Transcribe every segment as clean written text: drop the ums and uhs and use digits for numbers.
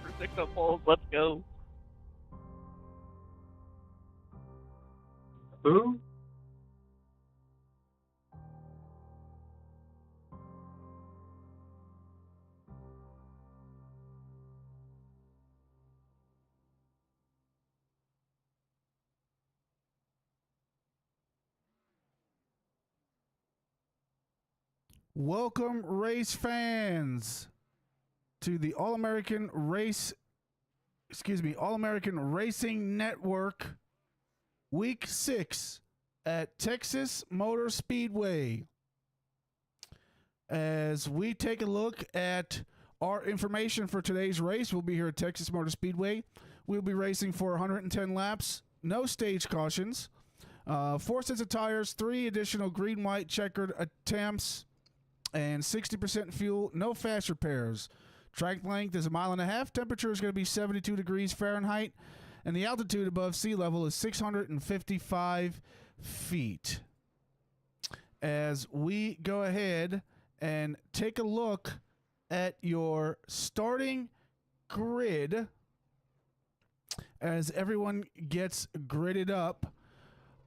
for 6 poles. Let's go. Who? Welcome, race fans, to the All-American Racing Network Week 6 at Texas Motor Speedway. As we take a look at our information for today's race, we'll be here at Texas Motor Speedway. We'll be racing for 110 laps, no stage cautions, 4 sets of tires, 3 additional green-white checkered attempts, and 60% fuel, no fast repairs. Track length is 1.5 miles. Temperature is going to be 72 degrees Fahrenheit, and the altitude above sea level is 655 feet. As we go ahead and take a look at your starting grid, as everyone gets gridded up,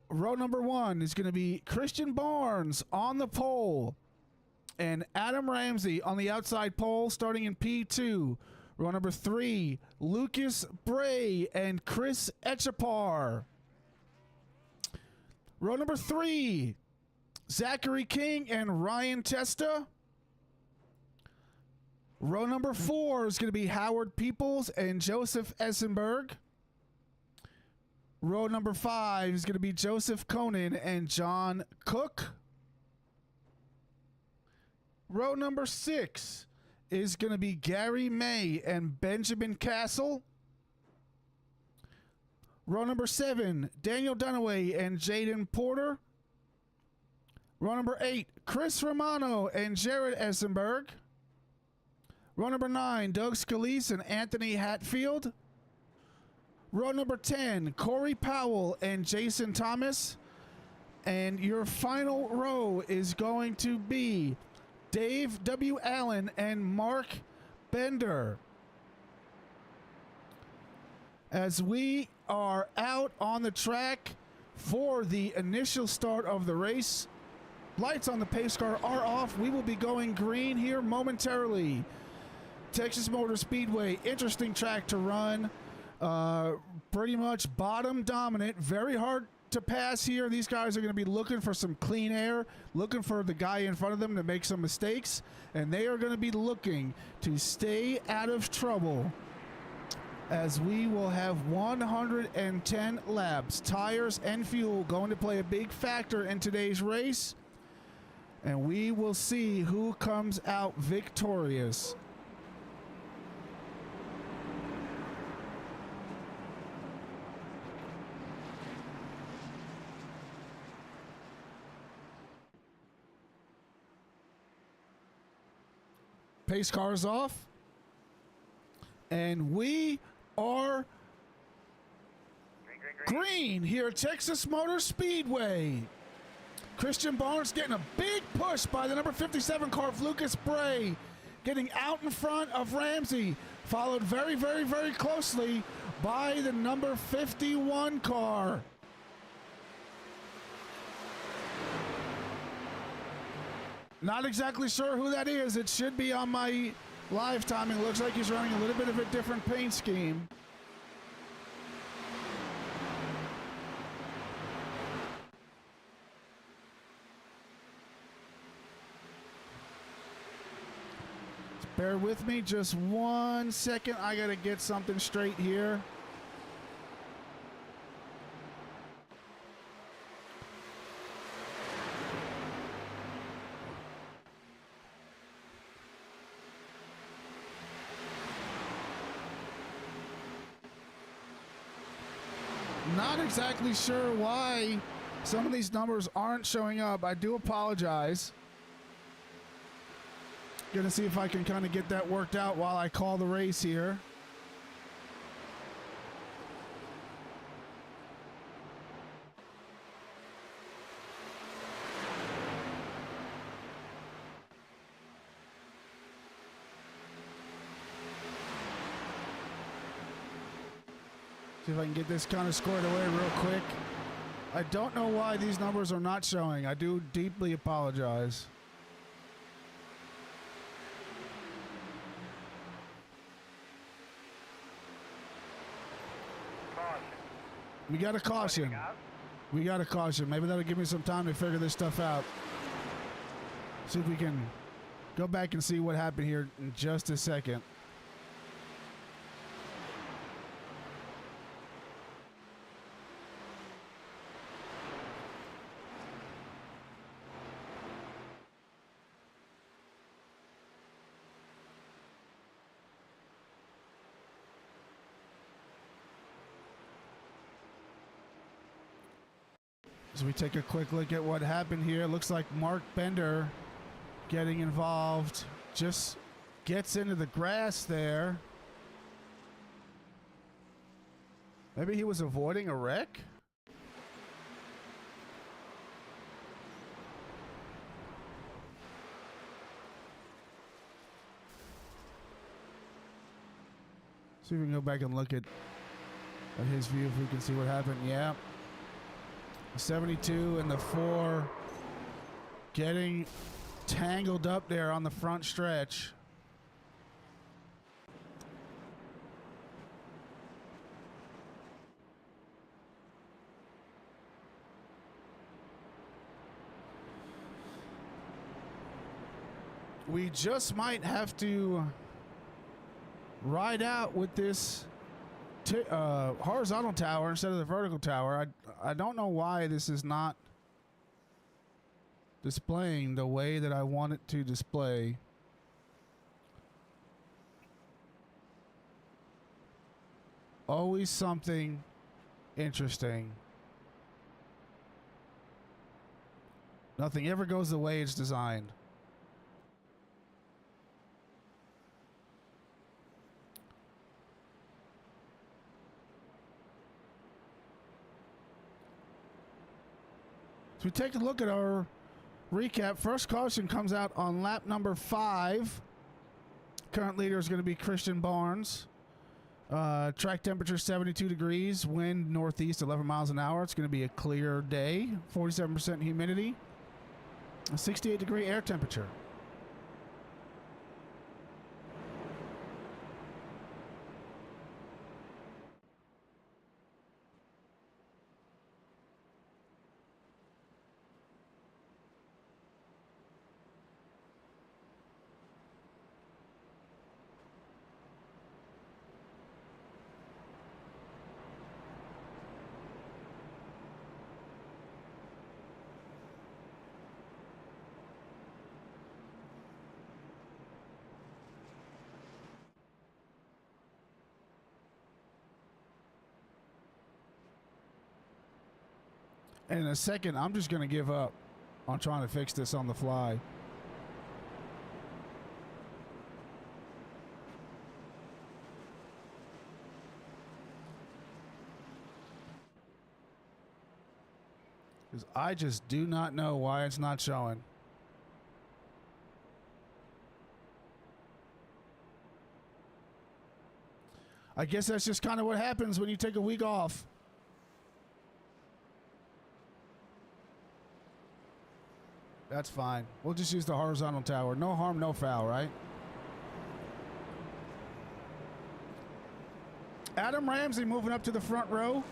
row number 1 is going to be Christian Barnes on the pole, and Adam Ramsey on the outside pole, starting in P2. Row number 3, Lucas Bray and Chris Etchapar. Row number 3, Zachary King and Ryan Testa. Row number 4 is going to be Howard Peoples and Joseph Essenberg. Row number 5 is going to be Joseph Conan and John Cook. Row number 6 is going to be Gary May and Benjamin Castle. Row number 7, Daniel Dunaway and Jaden Porter. Row number 8, Chris Romano and Jared Essenberg. Row number 9, Doug Scalise and Anthony Hatfield. Row number 10, Corey Powell and Jason Thomas. And your final row is going to be Dave W. Allen and Mark Bender. As we are out on the track for the initial start of the race, lights on the pace car are off. We will be going green here momentarily. Texas Motor Speedway, interesting track to run. Pretty much bottom dominant, very hard to pass here. These guys are going to be looking for some clean air, looking for the guy in front of them to make some mistakes, and they are going to be looking to stay out of trouble, as we will have 110 laps. Tires and fuel going to play a big factor in today's race, and we will see who comes out victorious. Pace car is off, and we are green here at Texas Motor Speedway. Christian Barnes getting a big push by the number 57 car of Lucas Bray, getting out in front of Ramsey, followed very, very, very closely by the number 51 car. Not exactly sure who that is. It should be on my live timing. Looks like he's running a little bit of a different paint scheme. Bear with me just 1 second. I got to get something straight here. Not exactly sure why some of these numbers aren't showing up. I do apologize. Gonna see if I can kind of get that worked out while I call the race here. See if I can get this kind of squared away real quick. I don't know why these numbers are not showing. I do deeply apologize. We got a caution. We got a caution. Maybe that'll give me some time to figure this stuff out. See if we can go back and see what happened here in just a second. As we take a quick look at what happened here, it looks like Mark Bender getting involved, just gets into the grass there. Maybe he was avoiding a wreck? See if we can go back and look at his view if we can see what happened. Yeah. 72 and the 4 getting tangled up there on the front stretch. We just might have to ride out with this horizontal tower instead of the vertical tower. I don't know why this is not displaying the way that I want it to display. Always something interesting. Nothing ever goes the way it's designed. So we take a look at our recap. First caution comes out on lap number 5. Current leader is going to be Christian Barnes. Track temperature 72 degrees. Wind northeast 11 miles an hour. It's going to be a clear day. 47% humidity. A 68 degree air temperature. And in a second, I'm just going to give up on trying to fix this on the fly. Because I just do not know why it's not showing. I guess that's just kind of what happens when you take a week off. That's fine. We'll just use the horizontal tower. No harm, no foul, right? Adam Ramsey moving up to the front row.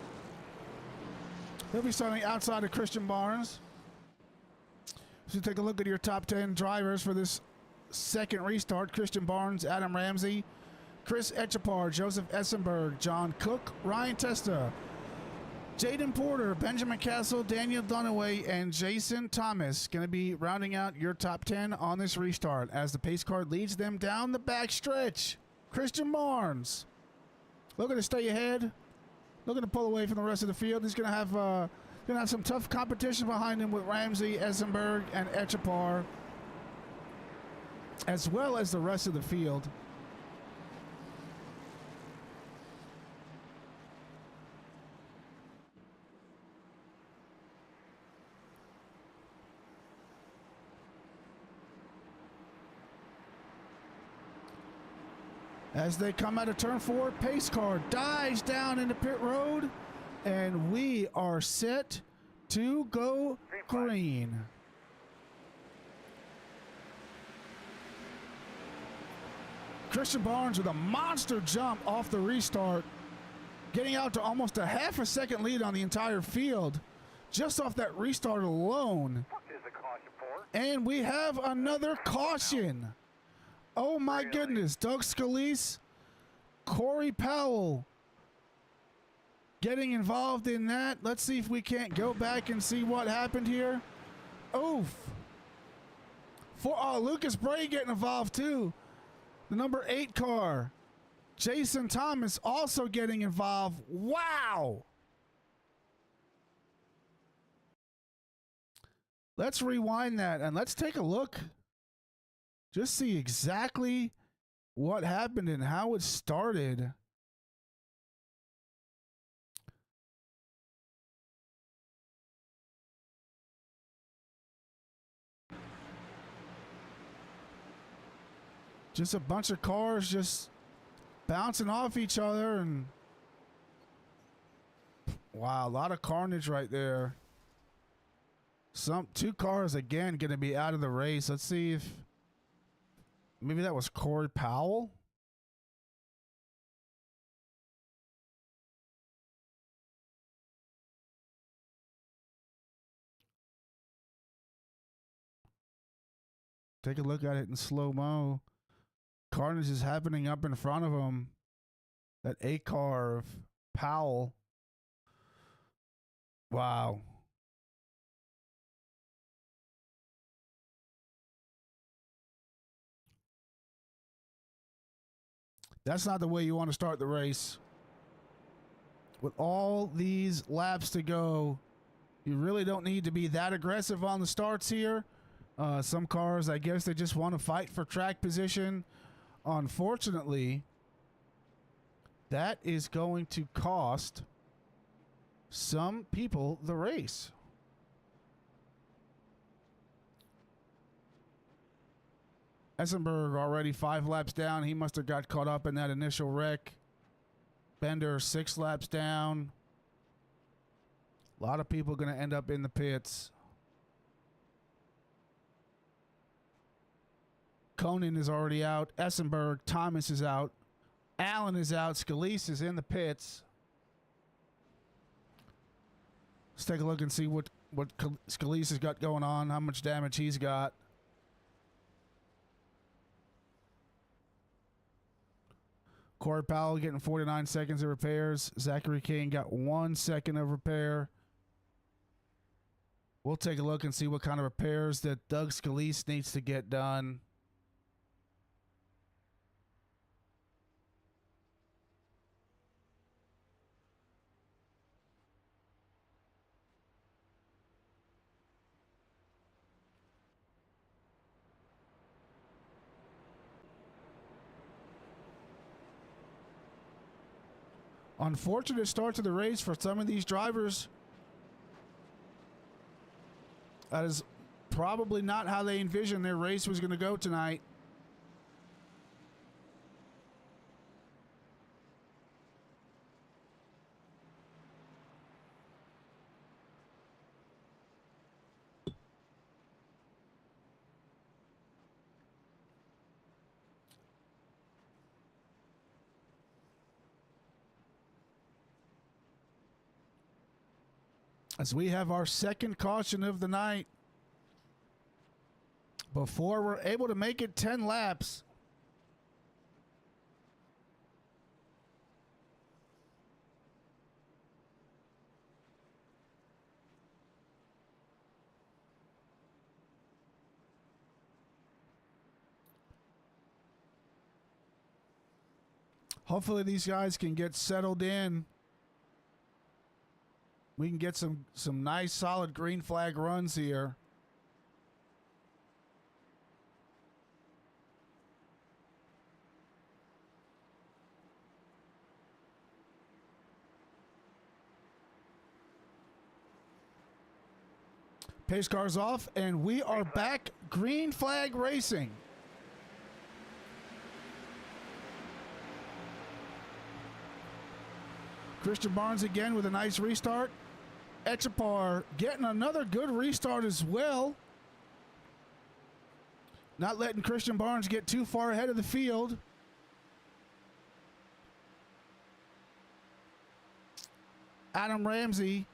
He'll be starting outside of Christian Barnes. So take a look at your top 10 drivers for this second restart. Christian Barnes, Adam Ramsey, Chris Etchepar, Joseph Essenberg, John Cook, Ryan Testa, Jaden Porter, Benjamin Castle, Daniel Dunaway, and Jason Thomas going to be rounding out your top 10 on this restart as the pace car leads them down the back stretch. Christian Barnes looking to stay ahead, looking to pull away from the rest of the field. He's going to have some tough competition behind him with Ramsey, Essenberg, and Etchepar, as well as the rest of the field. As they come out of turn 4, pace car dives down into pit road, and we are set to go green. Christian Barnes with a monster jump off the restart, getting out to almost a half a second lead on the entire field just off that restart alone. What is the caution for? And we have another caution. Oh my goodness, Doug Scalise, Corey Powell getting involved in that. Let's see if we can't go back and see what happened here. Oof. Lucas Bray getting involved too. The number 8 car. Jason Thomas also getting involved. Wow. Let's rewind that and let's take a look. Just see exactly what happened and how it started. Just a bunch of cars just bouncing off each other, and wow, a lot of carnage right there. Two cars again going to be out of the race. Let's see if maybe that was Corey Powell. Take a look at it in slow-mo. Carnage is happening up in front of him. That 8 car of Powell. Wow. That's not the way you want to start the race. With all these laps to go, you really don't need to be that aggressive on the starts here. Some cars, I guess they just want to fight for track position. Unfortunately, that is going to cost some people the race. Essenberg already 5 laps down. He must have got caught up in that initial wreck. Bender 6 laps down. A lot of people going to end up in the pits. Conan is already out. Essenberg, Thomas is out. Allen is out. Scalise is in the pits. Let's take a look and see what Scalise has got going on, how much damage he's got. Corey Powell getting 49 seconds of repairs. Zachary King got 1 second of repair. We'll take a look and see what kind of repairs that Doug Scalise needs to get done. Unfortunate start to the race for some of these drivers. That is probably not how they envisioned their race was going to go tonight. As we have our second caution of the night before we're able to make it 10 laps. Hopefully these guys can get settled in. We can get some nice solid green flag runs here. Pace cars off, and we are back green flag racing. Christian Barnes again with a nice restart. Echapar getting another good restart as well. Not letting Christian Barnes get too far ahead of the field. Adam Ramsey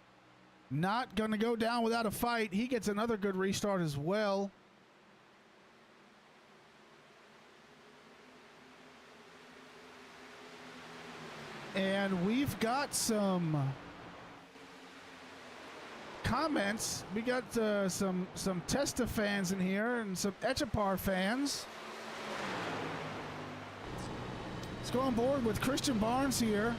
not going to go down without a fight. He gets another good restart as well. And we've got some comments. We got some Testa fans in here and some Echapar fans. Let's go on board with Christian Barnes here.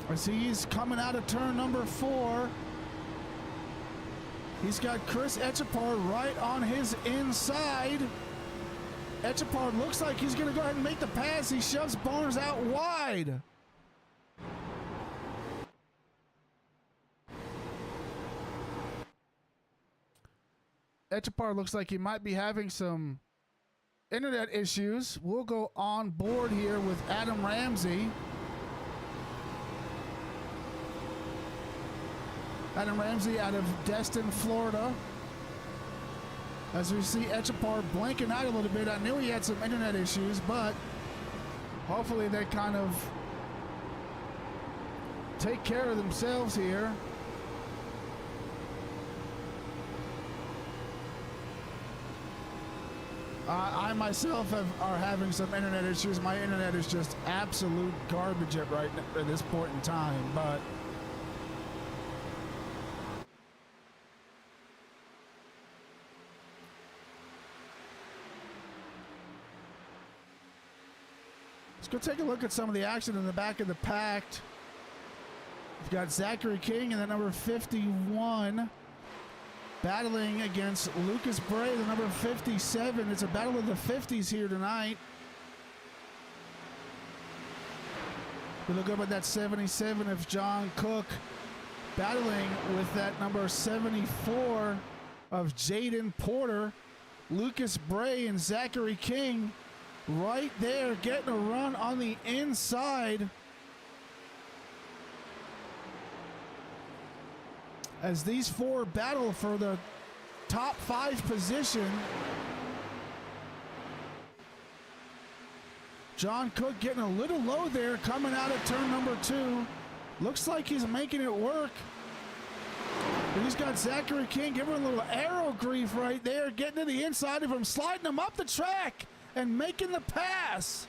I see he's coming out of turn number 4. He's got Chris Echapar right on his inside. Echapar looks like he's going to go ahead and make the pass. He shoves Barnes out wide. Echapar looks like he might be having some internet issues. We'll go on board here with Adam Ramsey. Adam Ramsey out of Destin, Florida. As we see Echapar blanking out a little bit. I knew he had some internet issues, but hopefully they kind of take care of themselves here. I myself are having some internet issues. My internet is just absolute garbage at this point in time, but let's go take a look at some of the action in the back of the pack. We've got Zachary King and the number 51 battling against Lucas Bray, the number 57. It's a battle of the 50s here tonight. We look up at that 77 of John Cook battling with that number 74 of Jaden Porter. Lucas Bray and Zachary King right there getting a run on the inside. As these four battle for the top 5 position. John Cook getting a little low there coming out of turn number 2. Looks like he's making it work. But he's got Zachary King giving him a little arrow grief right there, getting to the inside of him, sliding him up the track and making the pass.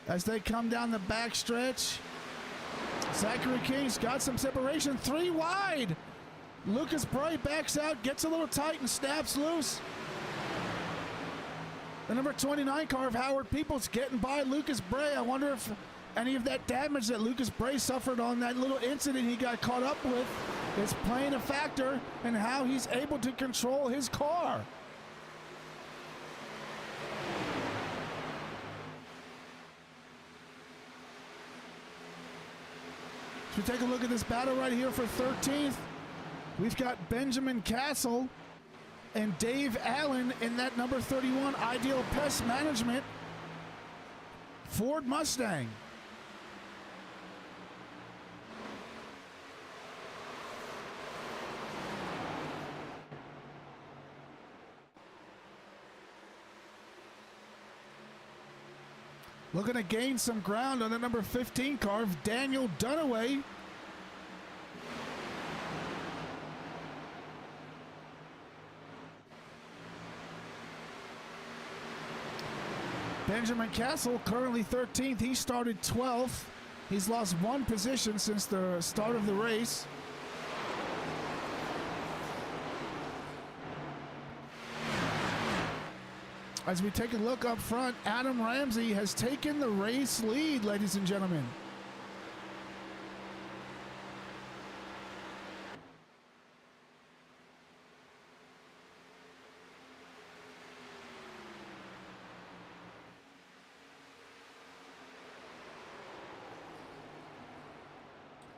As they come down the back stretch, Zachary King's got some separation, 3 wide. Lucas Bray backs out, gets a little tight and snaps loose. The number 29 car of Howard Peoples getting by Lucas Bray. I wonder if any of that damage that Lucas Bray suffered on that little incident he got caught up with is playing a factor in how he's able to control his car. So we take a look at this battle right here for 13th. We've got Benjamin Castle and Dave Allen in that number 31 Ideal Pest Management Ford Mustang. Looking to gain some ground on the number 15 car of Daniel Dunaway. Benjamin Castle currently 13th. He started 12th. He's lost 1 position since the start of the race. As we take a look up front, Adam Ramsey has taken the race lead, ladies and gentlemen.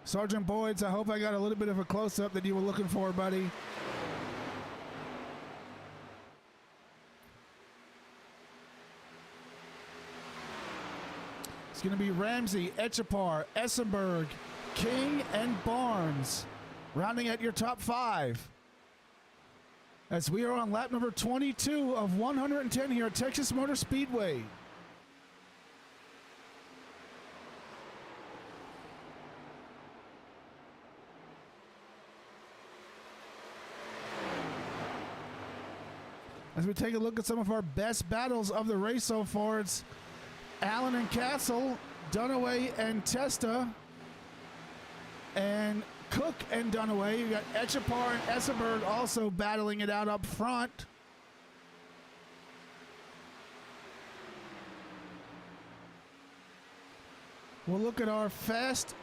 Sergeant Boyds, I hope I got a little bit of a close-up that you were looking for, buddy. It's going to be Ramsey, Etchepar, Essenberg, King, and Barnes rounding at your top 5. As we are on lap number 22 of 110 here at Texas Motor Speedway. As we take a look at some of our best battles of the race so far, it's Allen and Castle, Dunaway and Testa, and Cook and Dunaway. You got Etchepar and Essenberg also battling it out up front. We'll look at our Fast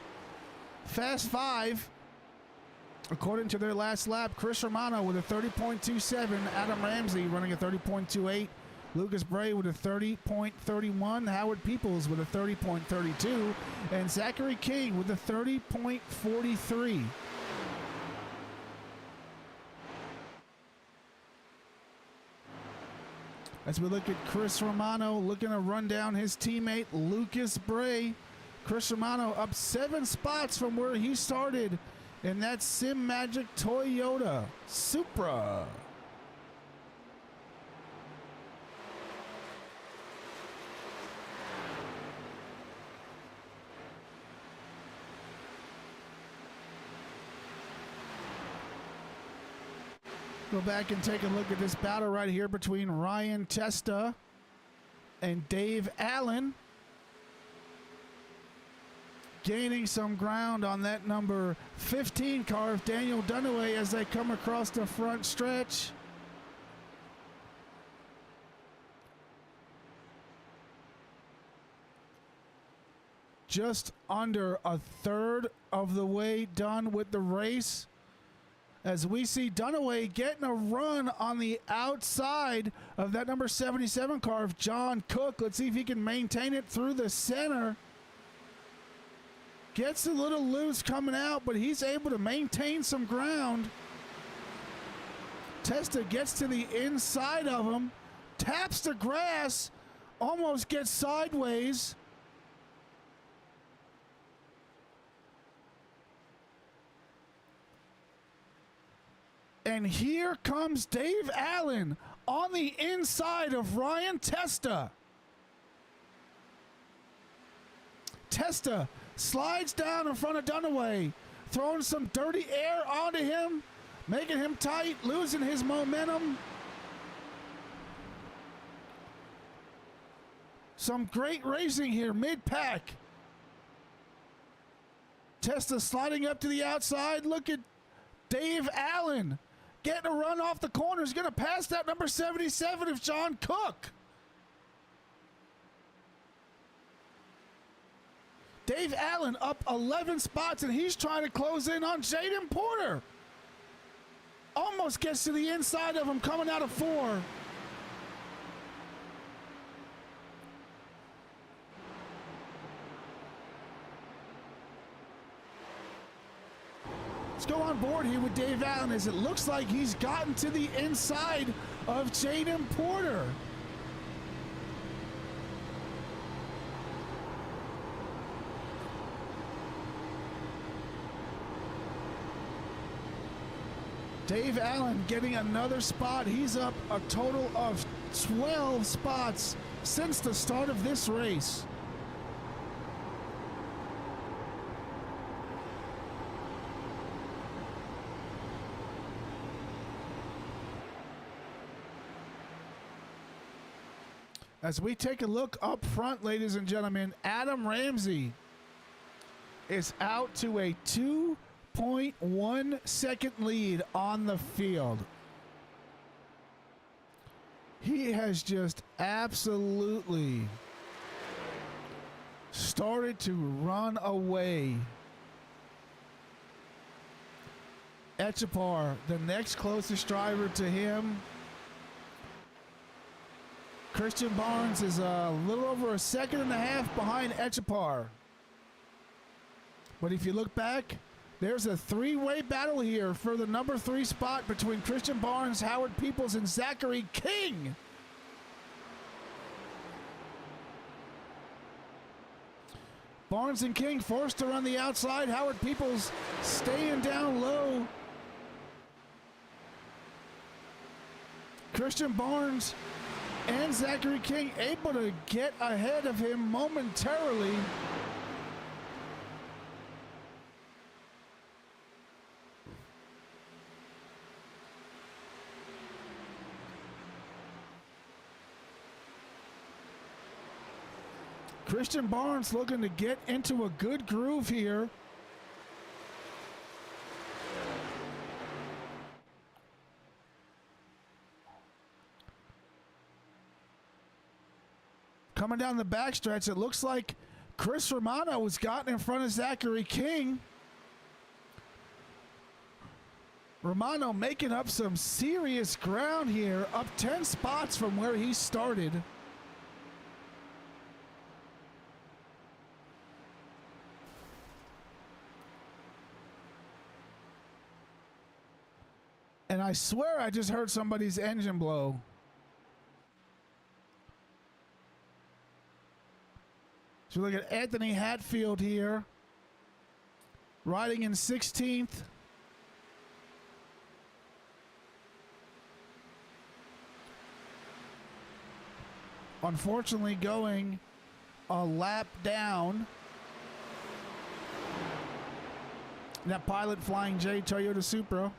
5. According to their last lap, Chris Romano with a 30.27, Adam Ramsey running a 30.28, Lucas Bray with a 30.31, Howard Peoples with a 30.32, and Zachary King with a 30.43. As we look at Chris Romano looking to run down his teammate Lucas Bray. Chris Romano up 7 spots from where he started in that Sim Magic Toyota Supra. Go back and take a look at this battle right here between Ryan Testa and Dave Allen. Gaining some ground on that number 15 car of Daniel Dunaway as they come across the front stretch. Just under a third of the way done with the race, as we see Dunaway getting a run on the outside of that number 77 car of John Cook. Let's see if he can maintain it through the center. Gets a little loose coming out, but he's able to maintain some ground. Testa gets to the inside of him, taps the grass, almost gets sideways. And here comes Dave Allen on the inside of Ryan Testa. Testa slides down in front of Dunaway, throwing some dirty air onto him, making him tight, losing his momentum. Some great racing here, mid-pack. Testa sliding up to the outside. Look at Dave Allen getting a run off the corner. He's going to pass that number 77 of John Cook. Dave Allen up 11 spots, and he's trying to close in on Jaden Porter. Almost gets to the inside of him coming out of 4. Let's go on board here with Dave Allen as it looks like he's gotten to the inside of Jaden Porter. Dave Allen getting another spot. He's up a total of 12 spots since the start of this race. As we take a look up front, ladies and gentlemen, Adam Ramsey is out to a 2.1 second lead on the field. He has just absolutely started to run away. Etchepar, the next closest driver to him. Christian Barnes is a little over a second and a half behind Etchepar. But if you look back, there's a three-way battle here for the number 3 spot between Christian Barnes, Howard Peoples, and Zachary King. Barnes and King forced to run the outside. Howard Peoples staying down low. Christian Barnes and Zachary King able to get ahead of him momentarily. Christian Barnes looking to get into a good groove here. Coming down the backstretch, it looks like Chris Romano has gotten in front of Zachary King. Romano making up some serious ground here, up 10 spots from where he started. And I swear I just heard somebody's engine blow. So look at Anthony Hatfield here, riding in 16th. Unfortunately going a lap down. That Pilot Flying J Toyota Supra.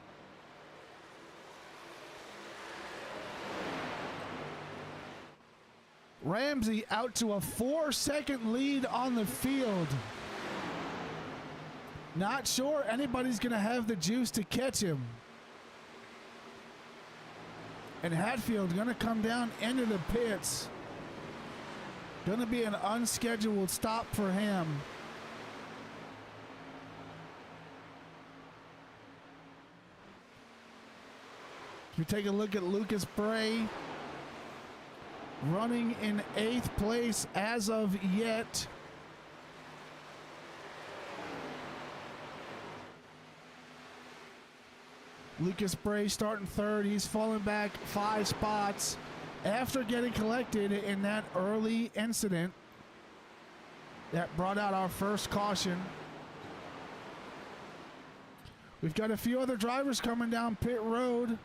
Ramsey out to a 4-second lead on the field. Not sure anybody's going to have the juice to catch him. And Hatfield going to come down into the pits. Going to be an unscheduled stop for him. If you take a look at Lucas Bray, running in 8th place as of yet. Lucas Bray starting 3rd. He's fallen back 5 spots after getting collected in that early incident that brought out our first caution. We've got a few other drivers coming down pit road.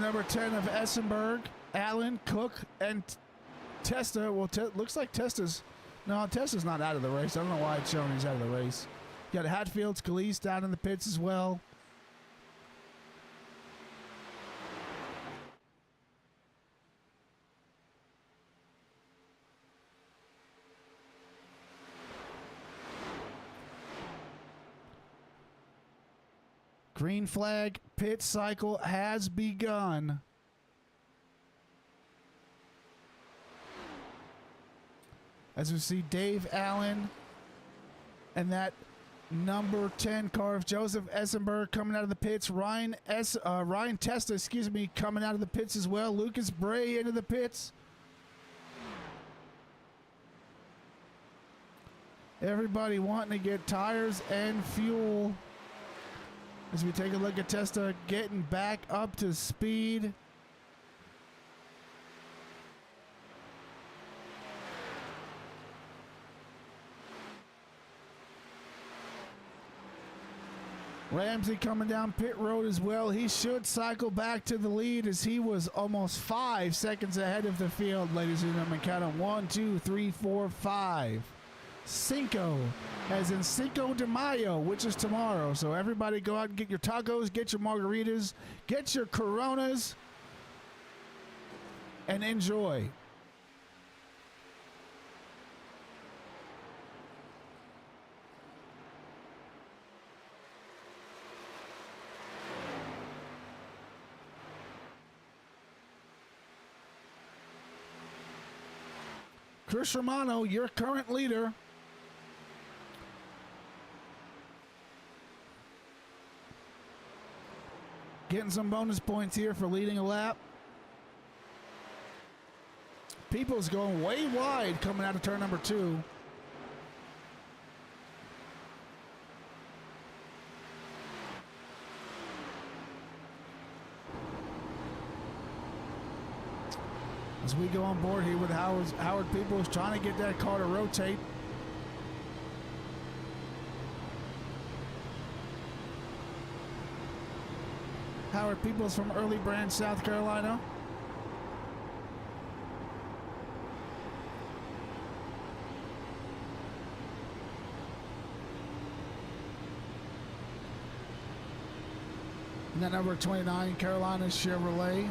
Number 10 of Essenberg, Allen, Cook, and Testa. Well, looks like Testa's not out of the race. I don't know why it's showing he's out of the race. You got Hatfield, Scalise down in the pits as well. Green flag pit cycle has begun. As we see Dave Allen and that number 10 car of Joseph Essenberg coming out of the pits. Ryan Testa, coming out of the pits as well. Lucas Bray into the pits. Everybody wanting to get tires and fuel. As we take a look at Testa getting back up to speed. Ramsey coming down pit road as well. He should cycle back to the lead as he was almost 5 seconds ahead of the field, ladies and gentlemen. Count them 1, 2, 3, 4, 5. Cinco, as in Cinco de Mayo, which is tomorrow. So everybody go out and get your tacos, get your margaritas, get your Coronas, and enjoy. Chris Romano, your current leader. Getting some bonus points here for leading a lap. People's going way wide coming out of turn number 2. As we go on board here with Howard Peoples trying to get that car to rotate. Howard Peoples from Early Branch, South Carolina. And then number 29, Carolina Chevrolet.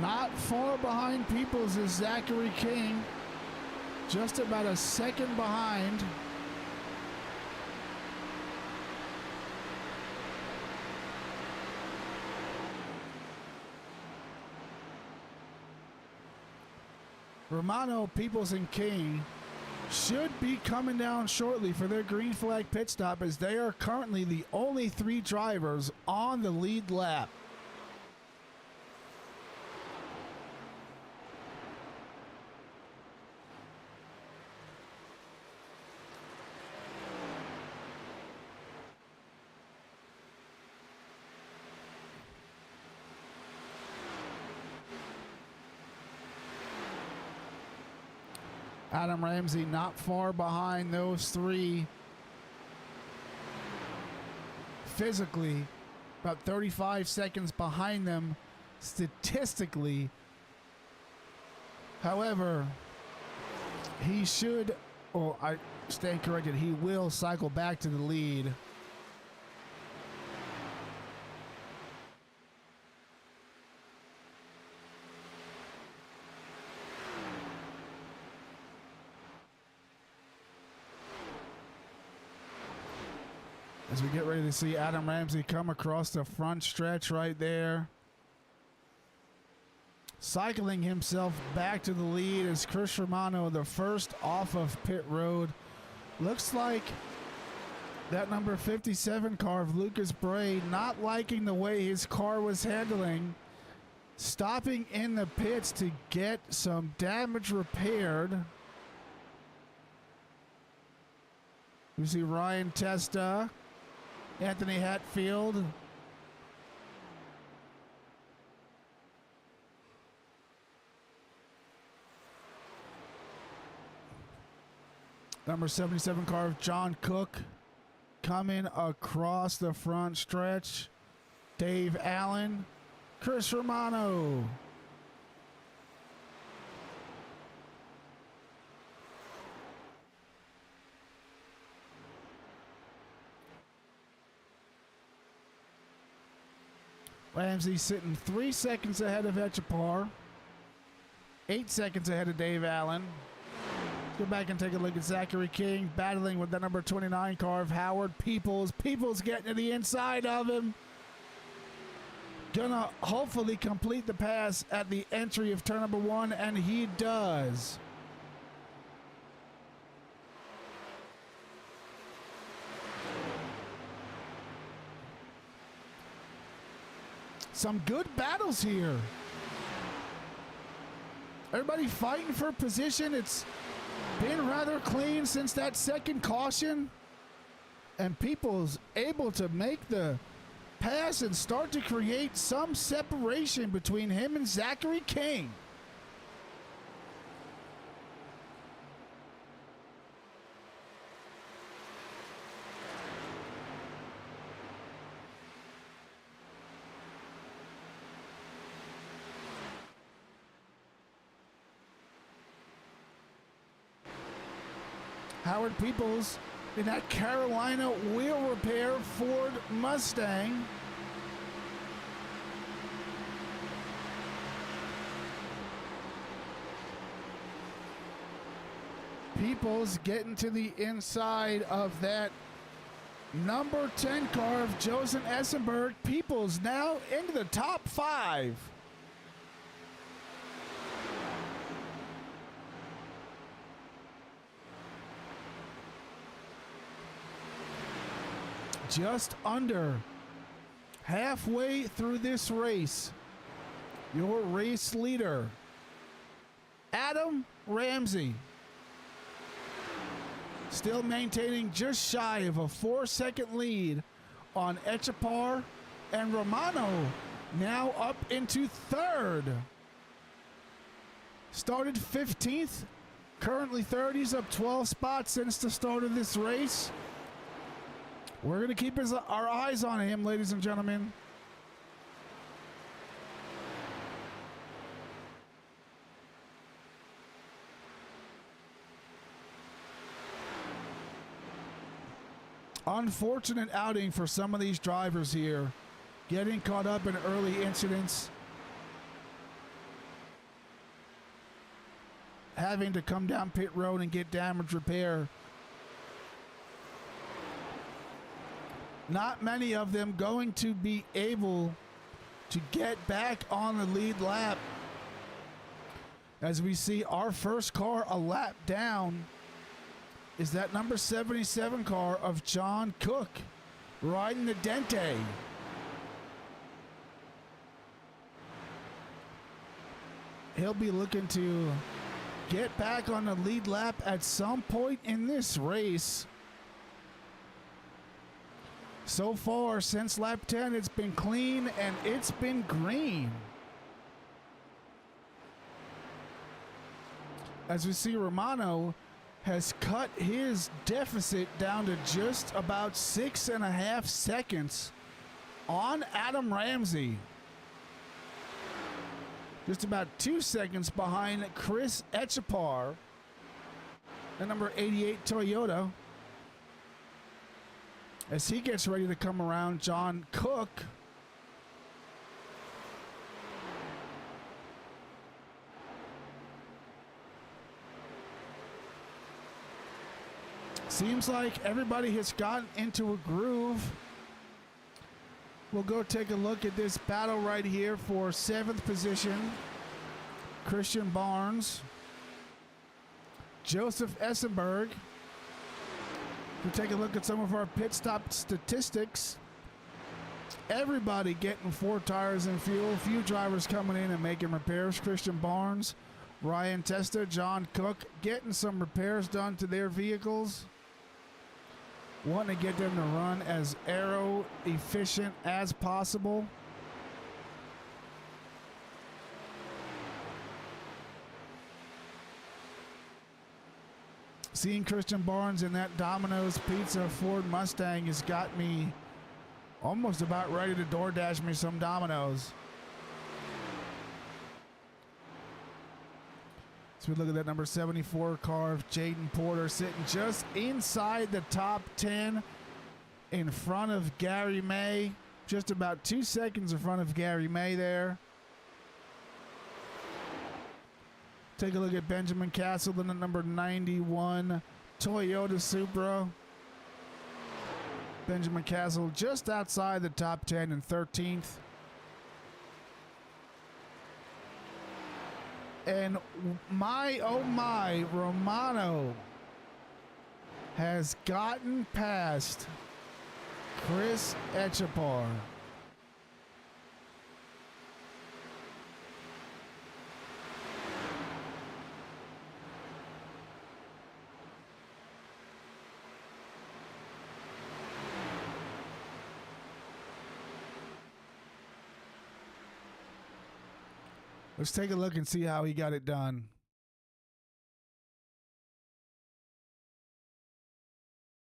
Not far behind Peoples is Zachary King. Just about a second behind. Romano, Peoples, and King should be coming down shortly for their green flag pit stop, as they are currently the only 3 drivers on the lead lap. Adam Ramsey not far behind those 3. Physically, about 35 seconds behind them statistically. However, he should, or I stand corrected, he will cycle back to the lead. As we get ready to see Adam Ramsey come across the front stretch right there. Cycling himself back to the lead is Chris Romano, the first off of pit road. Looks like that number 57 car of Lucas Bray not liking the way his car was handling, stopping in the pits to get some damage repaired. We see Ryan Testa, Anthony Hatfield, number 77 car of John Cook coming across the front stretch. Dave Allen, Chris Romano. Ramsey sitting 3 seconds ahead of Etchapar, 8 seconds ahead of Dave Allen. Let's go back and take a look at Zachary King battling with the number 29 car of Howard Peoples. Peoples getting to the inside of him. Gonna hopefully complete the pass at the entry of turn number 1, and he does. Some good battles here. Everybody fighting for position. It's been rather clean since that second caution. And Peoples able to make the pass and start to create some separation between him and Zachary King. Howard Peoples in that Carolina wheel repair Ford Mustang. Peoples getting to the inside of that number 10 car of Josen Essenberg. Peoples now into the top 5. just under halfway through this race, your race leader, Adam Ramsey, still maintaining just shy of a 4-second lead on Echapar, and Romano now up into third. Started 15th, currently 30s, up 12 spots since the start of this race. We're going to keep our eyes on him, ladies and gentlemen. Unfortunate outing for some of these drivers here, getting caught up in early incidents, having to come down pit road and get damage repair. Not many of them going to be able to get back on the lead lap, as we see our first car a lap down is that number 77 car of John Cook, riding the Dente. He'll be looking to get back on the lead lap at some point in this race. So far, since lap 10, it's been clean and it's been green. As we see, Romano has cut his deficit down to just about 6.5 seconds on Adam Ramsey. Just about 2 seconds behind Chris Echapar, the number 88 Toyota. As he gets ready to come around, John Cook seems like everybody has gotten into a groove. We'll go take a look at this battle right here for 7th position. Christian Barnes, Joseph Essenberg. We'll take a look at some of our pit stop statistics. Everybody getting 4 tires and fuel. Few drivers coming in and making repairs. Christian Barnes, Ryan Testa, John Cook getting some repairs done to their vehicles, wanting to get them to run as aero efficient as possible. Seeing Christian Barnes in that Domino's Pizza Ford Mustang has got me almost about ready to DoorDash me some Domino's. So we look at that number 74 car of Jaden Porter sitting just inside the top 10 in front of Gary May. Just about 2 seconds in front of Gary May there. Take a look at Benjamin Castle in the number 91 Toyota Supra. Benjamin Castle just outside the top 10 in 13th. And my, oh my, Romano has gotten past Chris Echapar. Let's take a look and see how he got it done.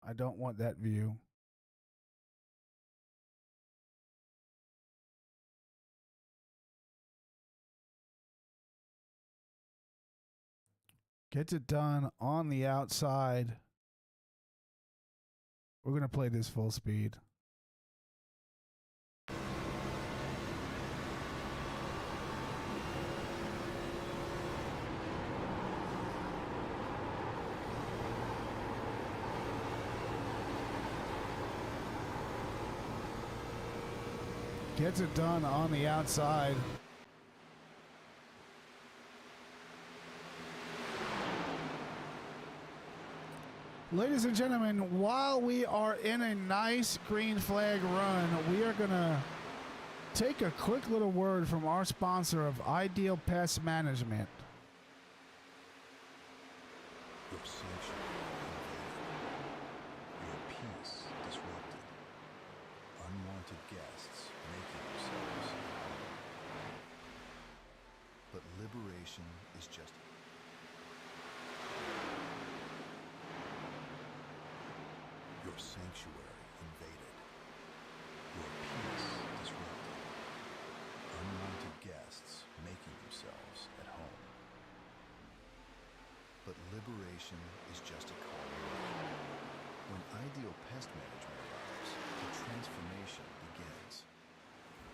I don't want that view. Gets it done on the outside. We're going to play this full speed. Gets it done on the outside. Ladies and gentlemen, while we are in a nice green flag run, we are going to take a quick little word from our sponsor of Ideal Pest Management. Your sanctuary invaded, your peace disrupted, unwanted guests making themselves at home. But liberation is just your sanctuary invaded, your peace disrupted, unwanted guests making themselves at home. But liberation is just a call away. When Ideal Pest Management arrives, the transformation begins.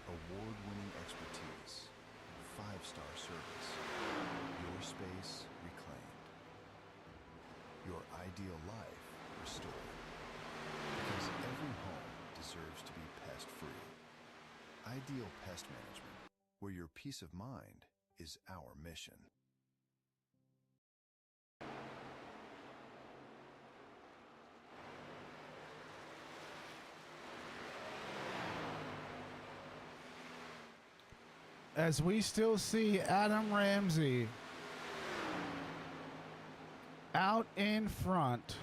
Award-winning expertise, 5-star service, your space reclaimed, your ideal life restored. Because every home deserves to be pest-free. Ideal Pest Management, where your peace of mind is our mission. As we still see Adam Ramsey out in front.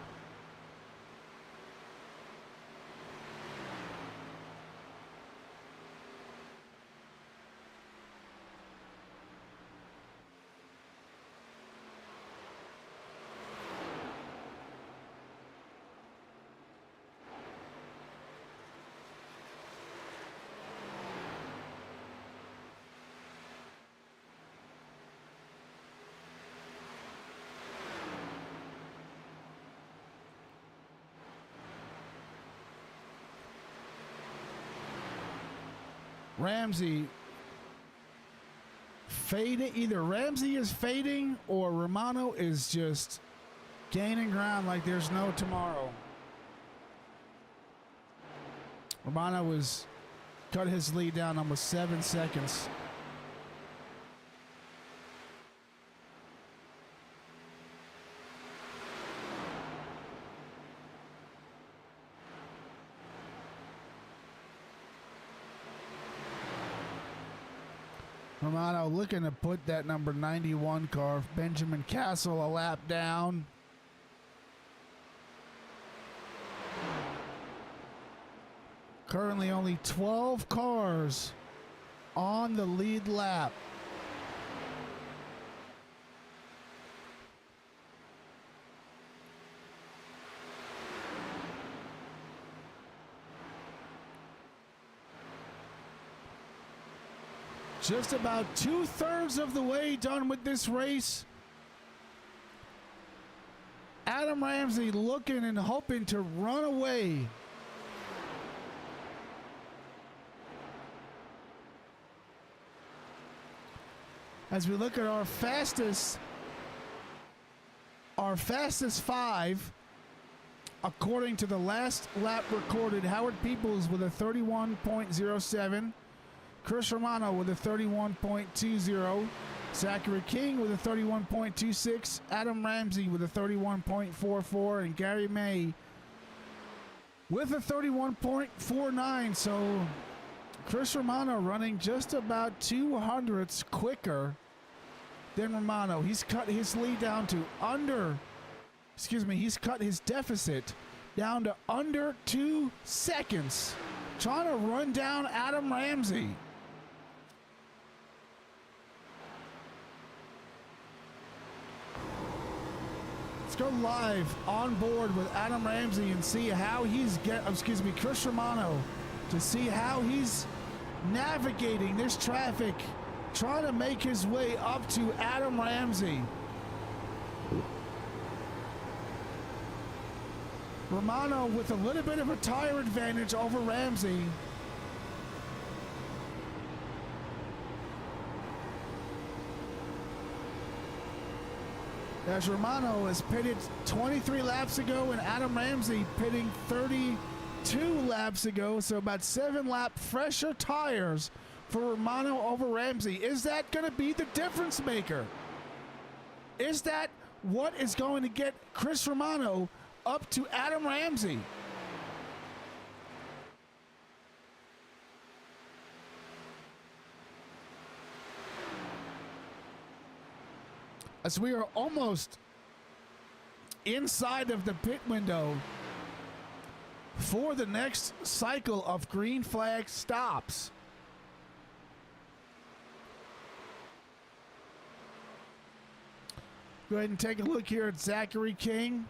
Ramsey fading. Either Ramsey is fading or Romano is just gaining ground like there's no tomorrow. Romano was cut his lead down almost 7 seconds. Romano looking to put that number 91 car, Benjamin Castle, a lap down. Currently only 12 cars on the lead lap. Just about 2/3 of the way done with this race. Adam Ramsey looking and hoping to run away. As we look at our fastest 5, according to the last lap recorded, Howard Peoples with a 31.07. Chris Romano with a 31.20, Zachary King with a 31.26, Adam Ramsey with a 31.44, and Gary May with a 31.49. So Chris Romano running just about 200ths quicker than Romano. He's cut his lead down to he's cut his deficit down to under 2 seconds, trying to run down Adam Ramsey. Let's go live on board with Adam Ramsey and see how he's Chris Romano, to see how he's navigating this traffic, trying to make his way up to Adam Ramsey. Romano with a little bit of a tire advantage over Ramsey. As Romano is pitted 23 laps ago and Adam Ramsey pitting 32 laps ago, so about 7 lap fresher tires for Romano over Ramsey. Is that going to be the difference maker? Is that what is going to get Chris Romano up to Adam Ramsey. As we are almost inside of the pit window for the next cycle of green flag stops. Go ahead and take a look here at Zachary King,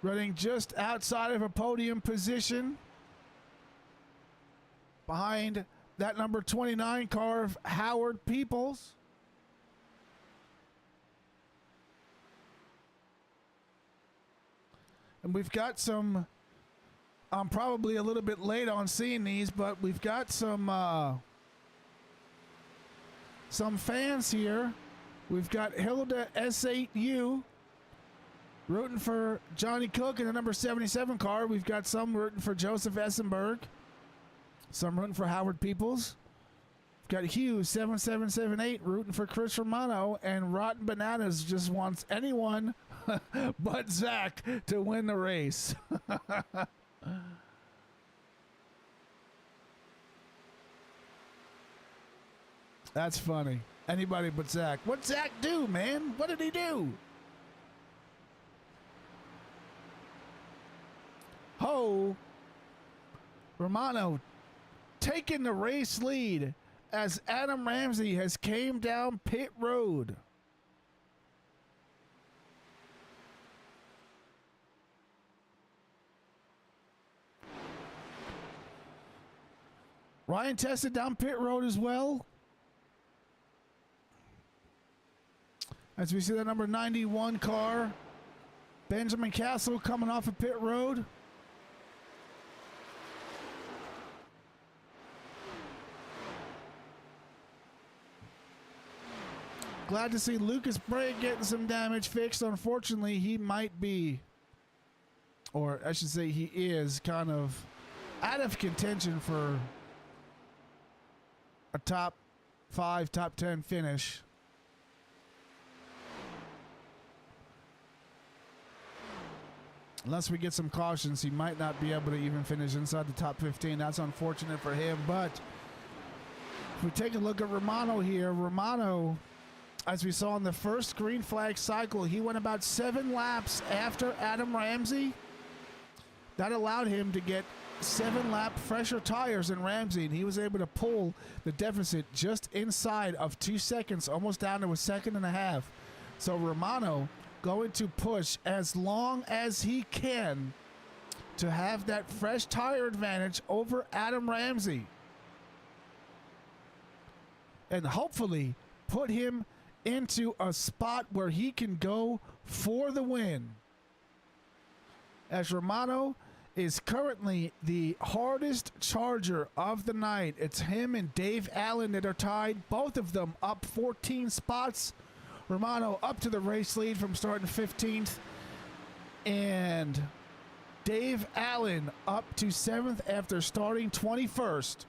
running just outside of a podium position behind that number 29 car of Howard Peoples. And we've got some, I'm probably a little bit late on seeing these, but we've got some fans here. We've got Hilda S8U rooting for Johnny Cook in the number 77 car. We've got some rooting for Joseph Essenberg. Some rooting for Howard Peoples. We've got Hughes 7778 rooting for Chris Romano. And Rotten Bananas just wants anyone but Zach to win the race. That's funny. Anybody but Zach. What'd Zach do, man? What did he do? Ho! Romano taking the race lead as Adam Ramsey has came down pit road. Ryan tested down pit road as well. As we see the number 91 car, Benjamin Castle coming off of pit road. Glad to see Lucas Bragg getting some damage fixed. Unfortunately, he might be, or I should say he is, kind of out of contention for a top 5, top 10 finish. Unless we get some cautions, he might not be able to even finish inside the top 15. That's unfortunate for him. But if we take a look at Romano here, Romano, as we saw in the first green flag cycle, he went about 7 laps after Adam Ramsey. That allowed him to get 7-lap fresher tires than Ramsey, and he was able to pull the deficit just inside of 2 seconds, almost down to a second and a half. So Romano going to push as long as he can to have that fresh tire advantage over Adam Ramsey, and hopefully put him into a spot where he can go for the win, as Romano is currently the hardest charger of the night. It's him and Dave Allen that are tied, both of them up 14 spots. Romano up to the race lead from starting 15th, and Dave Allen up to 7th after starting 21st.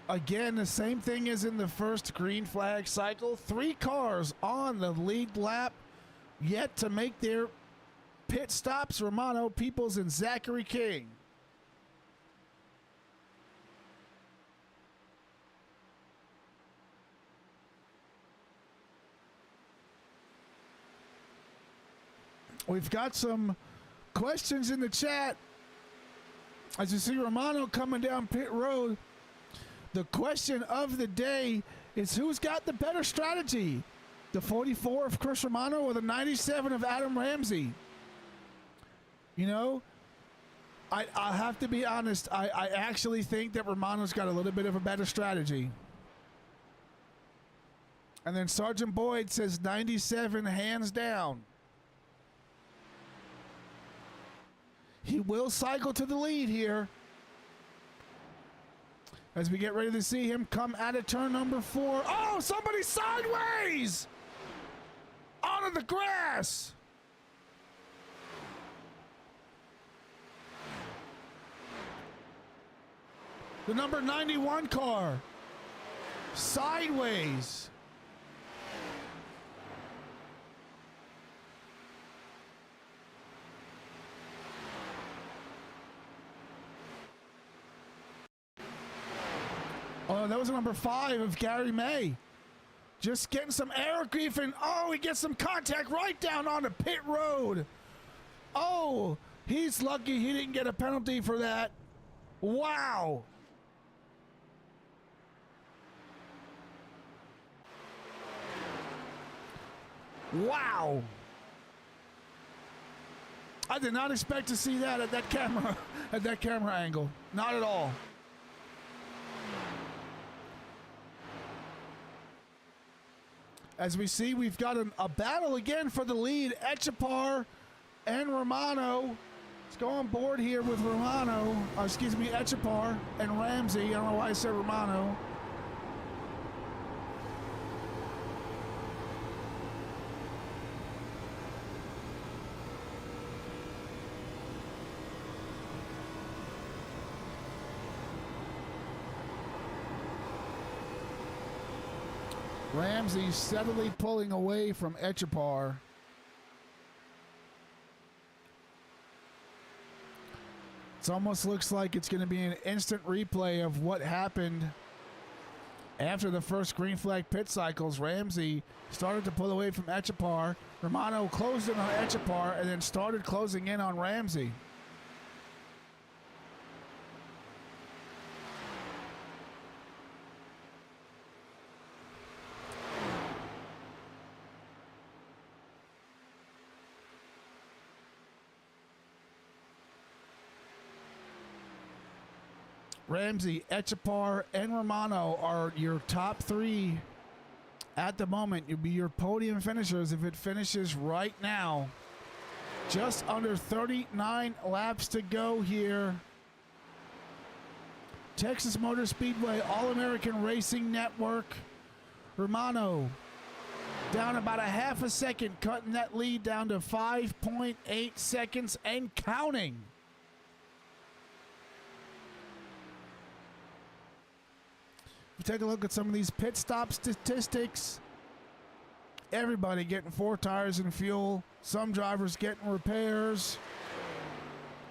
Again, the same thing as in the first green flag cycle. 3 cars on the lead lap yet to make their pit stops. Romano, Peoples, and Zachary King. We've got some questions in the chat. As you see Romano coming down pit road, the question of the day is, who's got the better strategy? The 44 of Chris Romano or the 97 of Adam Ramsey? You know, I'll have to be honest. I actually think that Romano's got a little bit of a better strategy. And then Sergeant Boyd says 97 hands down. He will cycle to the lead here. As we get ready to see him come out of turn number 4. Oh, somebody sideways! Onto the grass! The number 91 car. Sideways. Oh, that was number 5 of Gary May. Just getting some air grief, and oh, he gets some contact right down on the pit road. Oh, he's lucky he didn't get a penalty for that. Wow. Wow. I did not expect to see that at that camera angle. Not at all. As we see, we've got a battle again for the lead. Echapar and Romano. Let's go on board here with Romano. Echapar and Ramsey. I don't know why I said Romano. Ramsey steadily pulling away from Echapar. It almost looks like it's going to be an instant replay of what happened after the first green flag pit cycles. Ramsey started to pull away from Echapar. Romano closed in on Echapar and then started closing in on Ramsey. Ramsey, Echapar, and Romano are your top 3 at the moment. You'll be your podium finishers if it finishes right now. Just under 39 laps to go here. Texas Motor Speedway, All-American Racing Network. Romano down about a half a second, cutting that lead down to 5.8 seconds and counting. Take a look at some of these pit stop statistics. Everybody getting 4 tires and fuel. Some drivers getting repairs.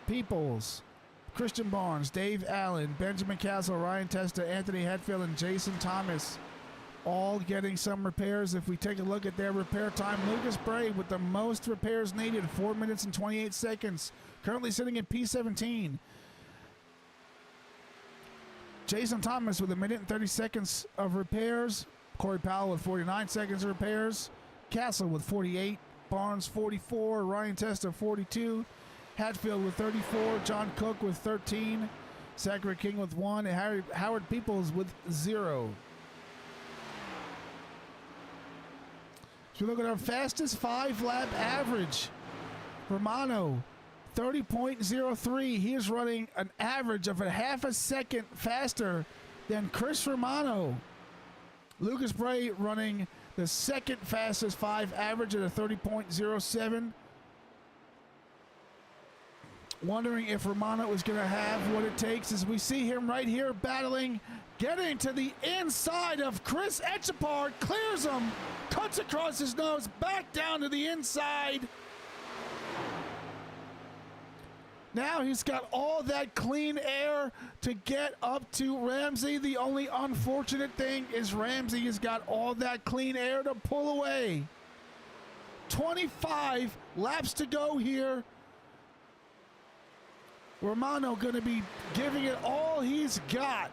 Peoples, Christian Barnes, Dave Allen, Benjamin Castle, Ryan Testa, Anthony Hetfield, and Jason Thomas all getting some repairs. If we take a look at their repair time, Lucas Bray with the most repairs needed, 4 minutes and 28 seconds. Currently sitting at P17. Jason Thomas with 1 minute and 30 seconds of repairs. Corey Powell with 49 seconds of repairs. Castle with 48. Barnes 44. Ryan Testa 42. Hatfield with 34. John Cook with 13. Zachary King with 1. And Howard Peoples with 0. So we look at our fastest 5-lap average. Romano 30.03. He is running an average of a half a second faster than Chris Romano. Lucas Bray running the second fastest 5 average at a 30.07. Wondering if Romano is going to have what it takes as we see him right here battling, getting to the inside of Chris Echapar, clears him, cuts across his nose, back down to the inside. Now he's got all that clean air to get up to Ramsey. The only unfortunate thing is Ramsey has got all that clean air to pull away. 25 laps to go here. Romano going to be giving it all he's got.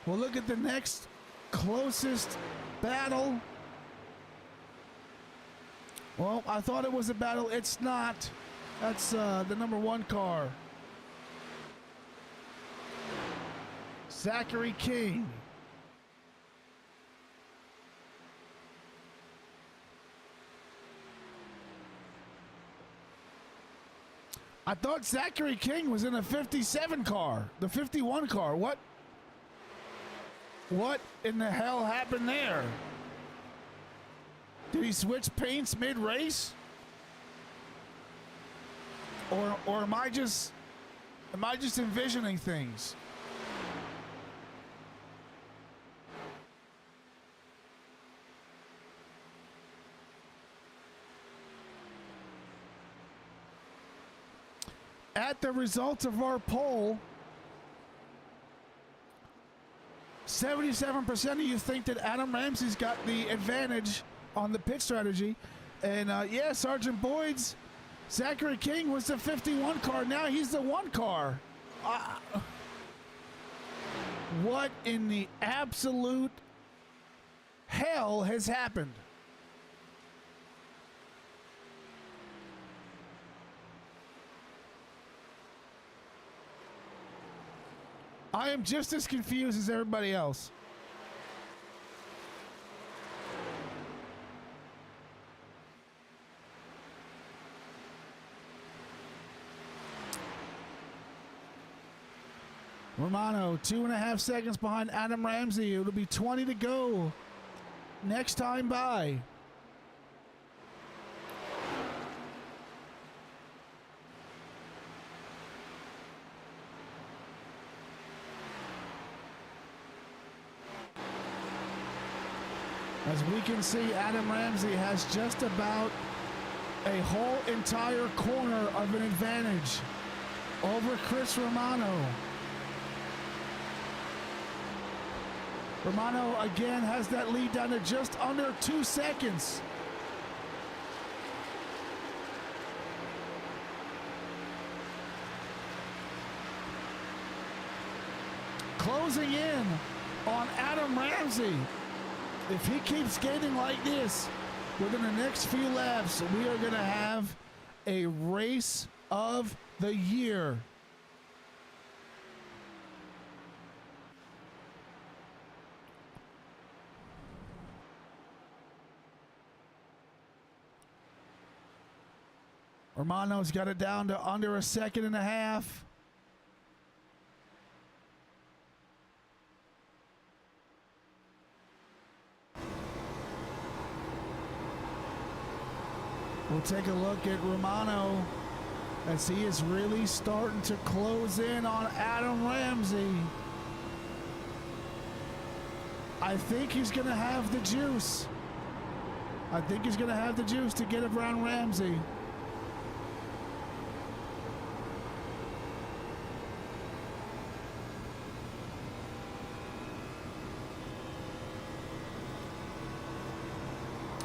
We'll look at the next closest battle. Well, I thought it was a battle. It's not. That's the number 1 car. Zachary King. I thought Zachary King was in a 57 car, the 51 car. What in the hell happened there? Did he switch paints mid-race? Or am I just envisioning things? At the results of our poll, 77% of you think that Adam Ramsey's got the advantage on the pit strategy. And yeah, Sergeant Boyd's Zachary King was the 51 car. Now he's the 1 car. What in the absolute hell has happened? I am just as confused as everybody else. Romano, 2.5 seconds behind Adam Ramsey. It'll be 20 to go. Next time by. As we can see, Adam Ramsey has just about a whole entire corner of an advantage over Chris Romano. Romano again has that lead down to just under 2 seconds. Closing in on Adam Ramsey. If he keeps skating like this, within the next few laps, we are going to have a race of the year. Romano's got it down to under 1.5 seconds. We'll take a look at Romano as he is really starting to close in on Adam Ramsey. I think he's going to have the juice. I think he's going to have the juice to get around Ramsey.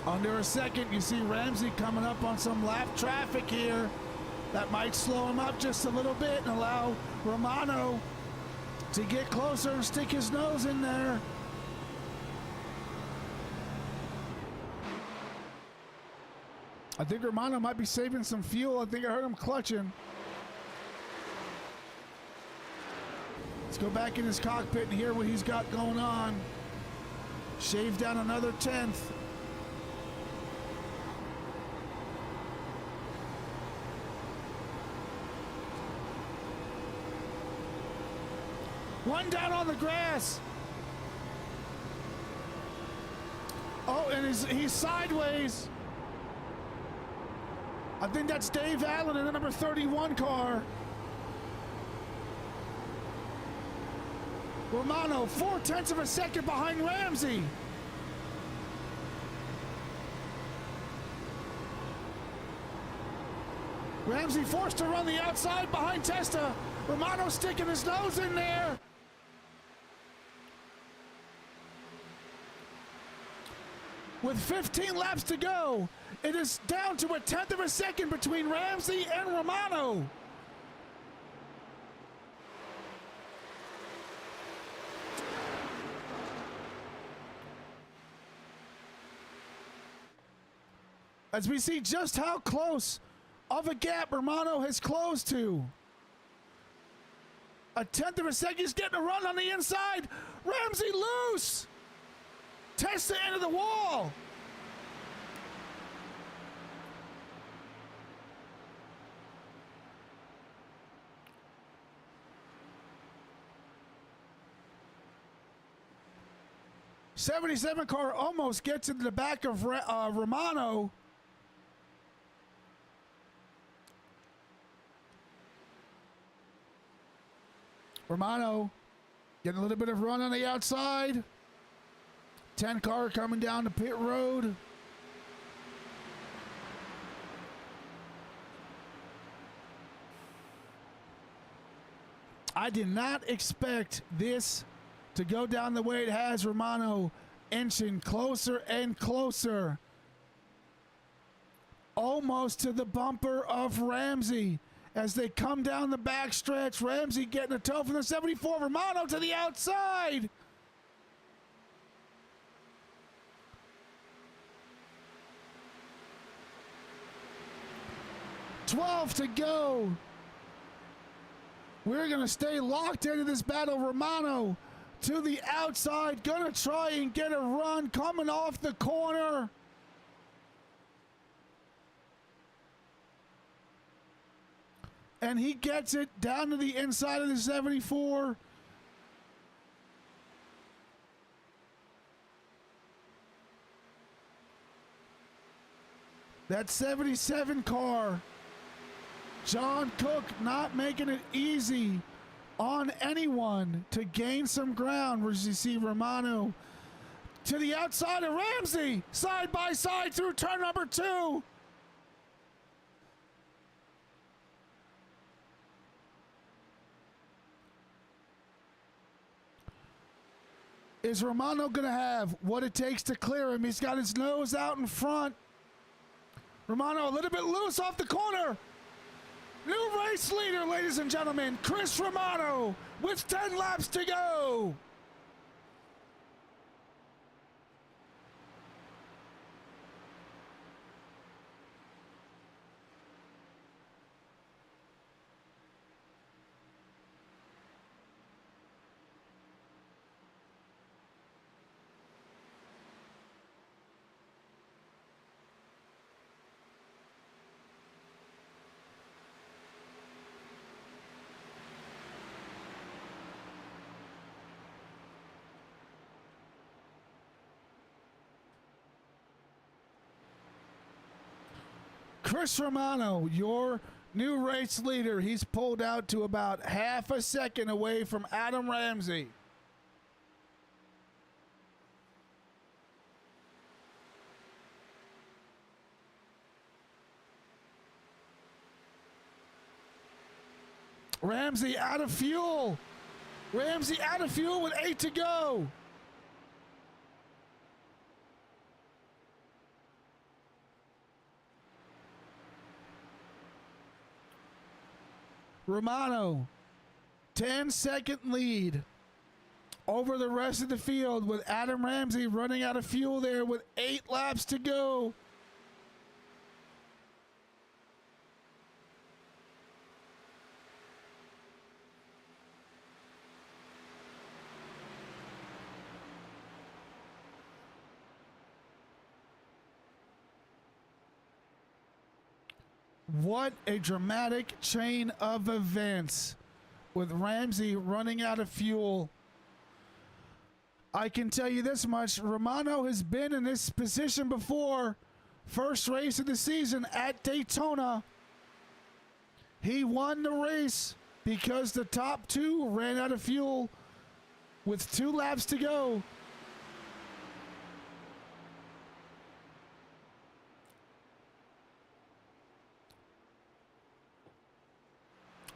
Under 1 second, you see Ramsey coming up on some lap traffic here. That might slow him up just a little bit and allow Romano to get closer and stick his nose in there. I think Romano might be saving some fuel. I think I heard him clutching. Let's go back in his cockpit and hear what he's got going on. Shave down another 1/10. One down on the grass. Oh, and he's sideways. I think that's Dave Allen in the number 31 car. Romano, 0.4 seconds behind Ramsey. Ramsey forced to run the outside behind Testa. Romano sticking his nose in there. With 15 laps to go, it is down to 0.1 second between Ramsey and Romano. As we see just how close of a gap Romano has closed to. 0.1 second, he's getting a run on the inside. Ramsey loose. Test the end of the wall. 77 car almost gets into the back of Romano. Romano getting a little bit of run on the outside. 10 car coming down the pit road. I did not expect this to go down the way it has. Romano inching closer and closer. Almost to the bumper of Ramsey. As they come down the backstretch, Ramsey getting a toe from the 74. Romano to the outside. $12 to go. We're going to stay locked into this battle. Romano to the outside. Going to try and get a run coming off the corner. And he gets it down to the inside of the 74. That 77 car. John Cook not making it easy on anyone to gain some ground. Where you see Romano to the outside of Ramsey. Side by side through turn number 2. Is Romano going to have what it takes to clear him? He's got his nose out in front. Romano a little bit loose off the corner. New race leader, ladies and gentlemen, Chris Romano with 10 laps to go. Chris Romano, your new race leader. He's pulled out to about half a second away from Adam Ramsey. Ramsey out of fuel. Ramsey out of fuel with 8 to go. Romano, 10-second lead over the rest of the field with Adam Ramsey running out of fuel there with 8 laps to go. What a dramatic chain of events with Ramsey running out of fuel. I can tell you this much, Romano has been in this position before. First race of the season at Daytona. He won the race because the top 2 ran out of fuel with 2 laps to go.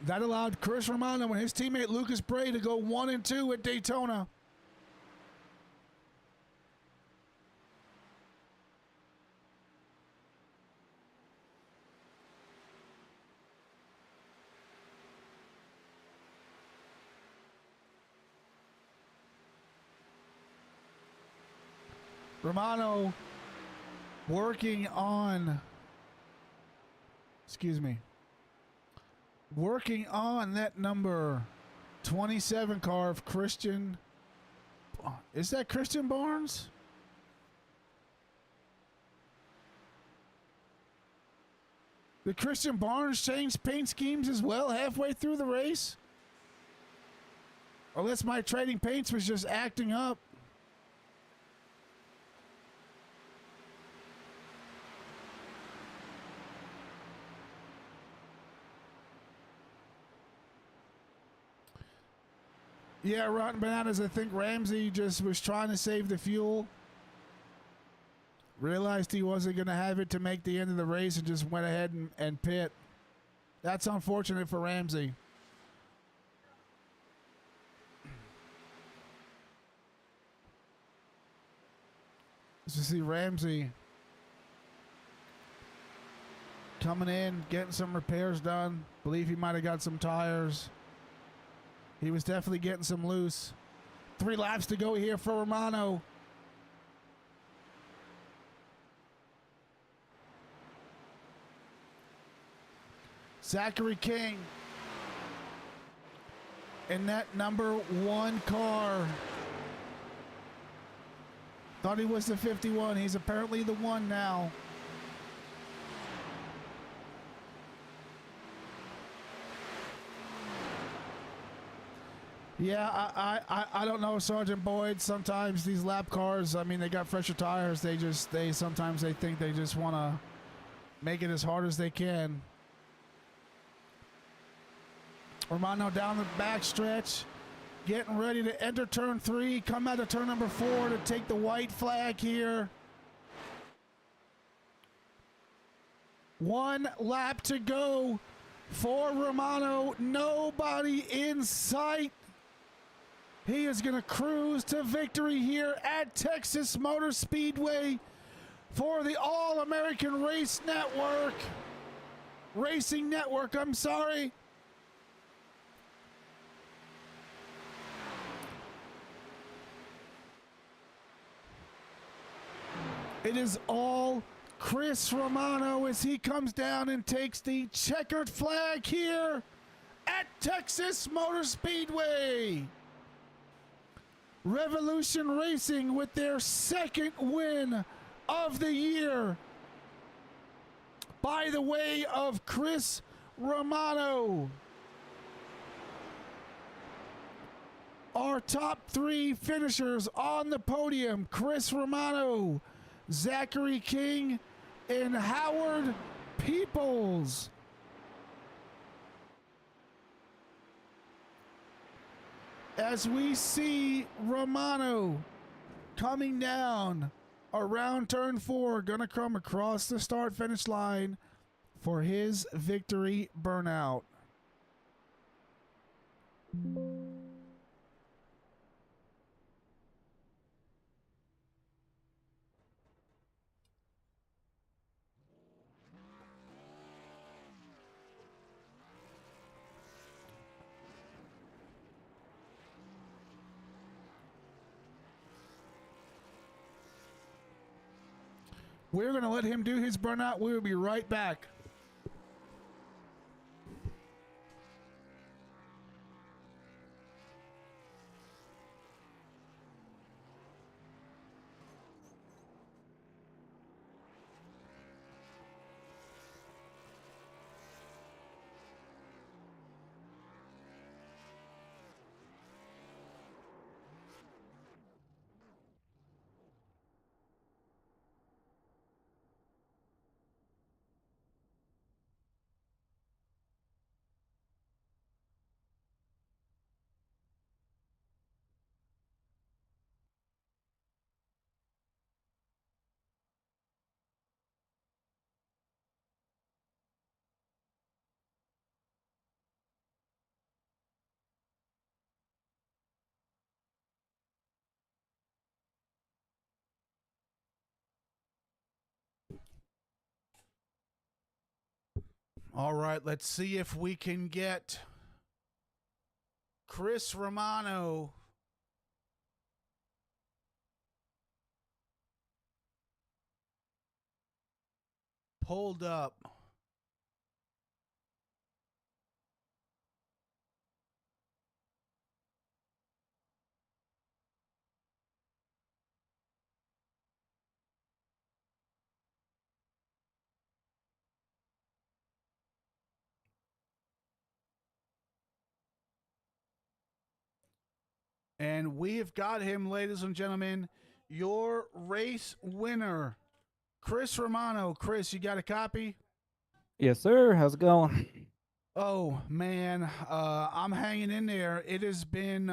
That allowed Chris Romano and his teammate Lucas Bray to go 1 and 2 at Daytona. Romano working on that number 27 car of Christian. Is that Christian Barnes? Did Christian Barnes change paint schemes as well halfway through the race? Unless my trading paints was just acting up. Yeah, Rotten Bananas, I think Ramsey just was trying to save the fuel. Realized he wasn't going to have it to make the end of the race and just went ahead and pit. That's unfortunate for Ramsey. Let's just see Ramsey coming in, getting some repairs done. Believe he might have got some tires. He was definitely getting some loose. 3 laps to go here for Romano. Zachary King in that number 1 car. Thought he was the 51. He's apparently the 1 now. Yeah, I don't know, Sergeant Boyd. Sometimes these lap cars, I mean, they got fresher tires. Sometimes they think they just want to make it as hard as they can. Romano down the back stretch, getting ready to enter turn 3, come out of turn number 4 to take the white flag here. 1 lap to go for Romano. Nobody in sight. He is going to cruise to victory here at Texas Motor Speedway for the All-American Racing Network, I'm sorry. It is all Chris Romano as he comes down and takes the checkered flag here at Texas Motor Speedway. Revolution Racing with their 2nd win of the year by the way of Chris Romano. Our top 3 finishers on the podium: Chris Romano, Zachary King, and Howard Peoples. As we see Romano coming down around turn 4, gonna come across the start-finish line for his victory burnout. We're going to let him do his burnout. We will be right back. All right, let's see if we can get Chris Romano pulled up. And we have got him, ladies and gentlemen, your race winner, Chris Romano. Chris, you got a copy? Yes, sir. How's it going? Oh man, I'm hanging in there. It has been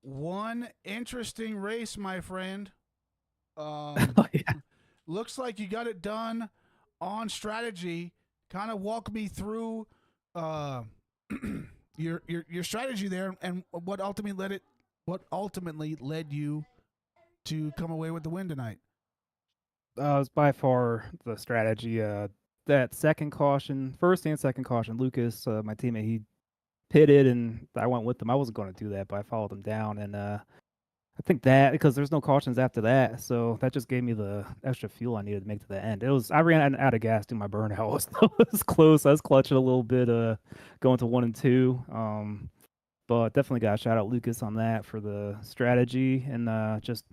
one interesting race, my friend. Um, Oh, yeah. looks like you got it done on strategy. Kind of walk me through uh, your strategy there, and what ultimately led you to come away with the win tonight. It's by far the strategy. That second caution, first and second caution, Lucas, my teammate, he pitted and I went with him. I wasn't going to do that, but I followed him down. And I think that because there's no cautions after that, so that just gave me the extra fuel I needed to make to the end. I ran out of gas doing my burnout. So it was close. I was clutching a little bit, going to 1 and 2. But definitely got to shout out Lucas on that for the strategy and just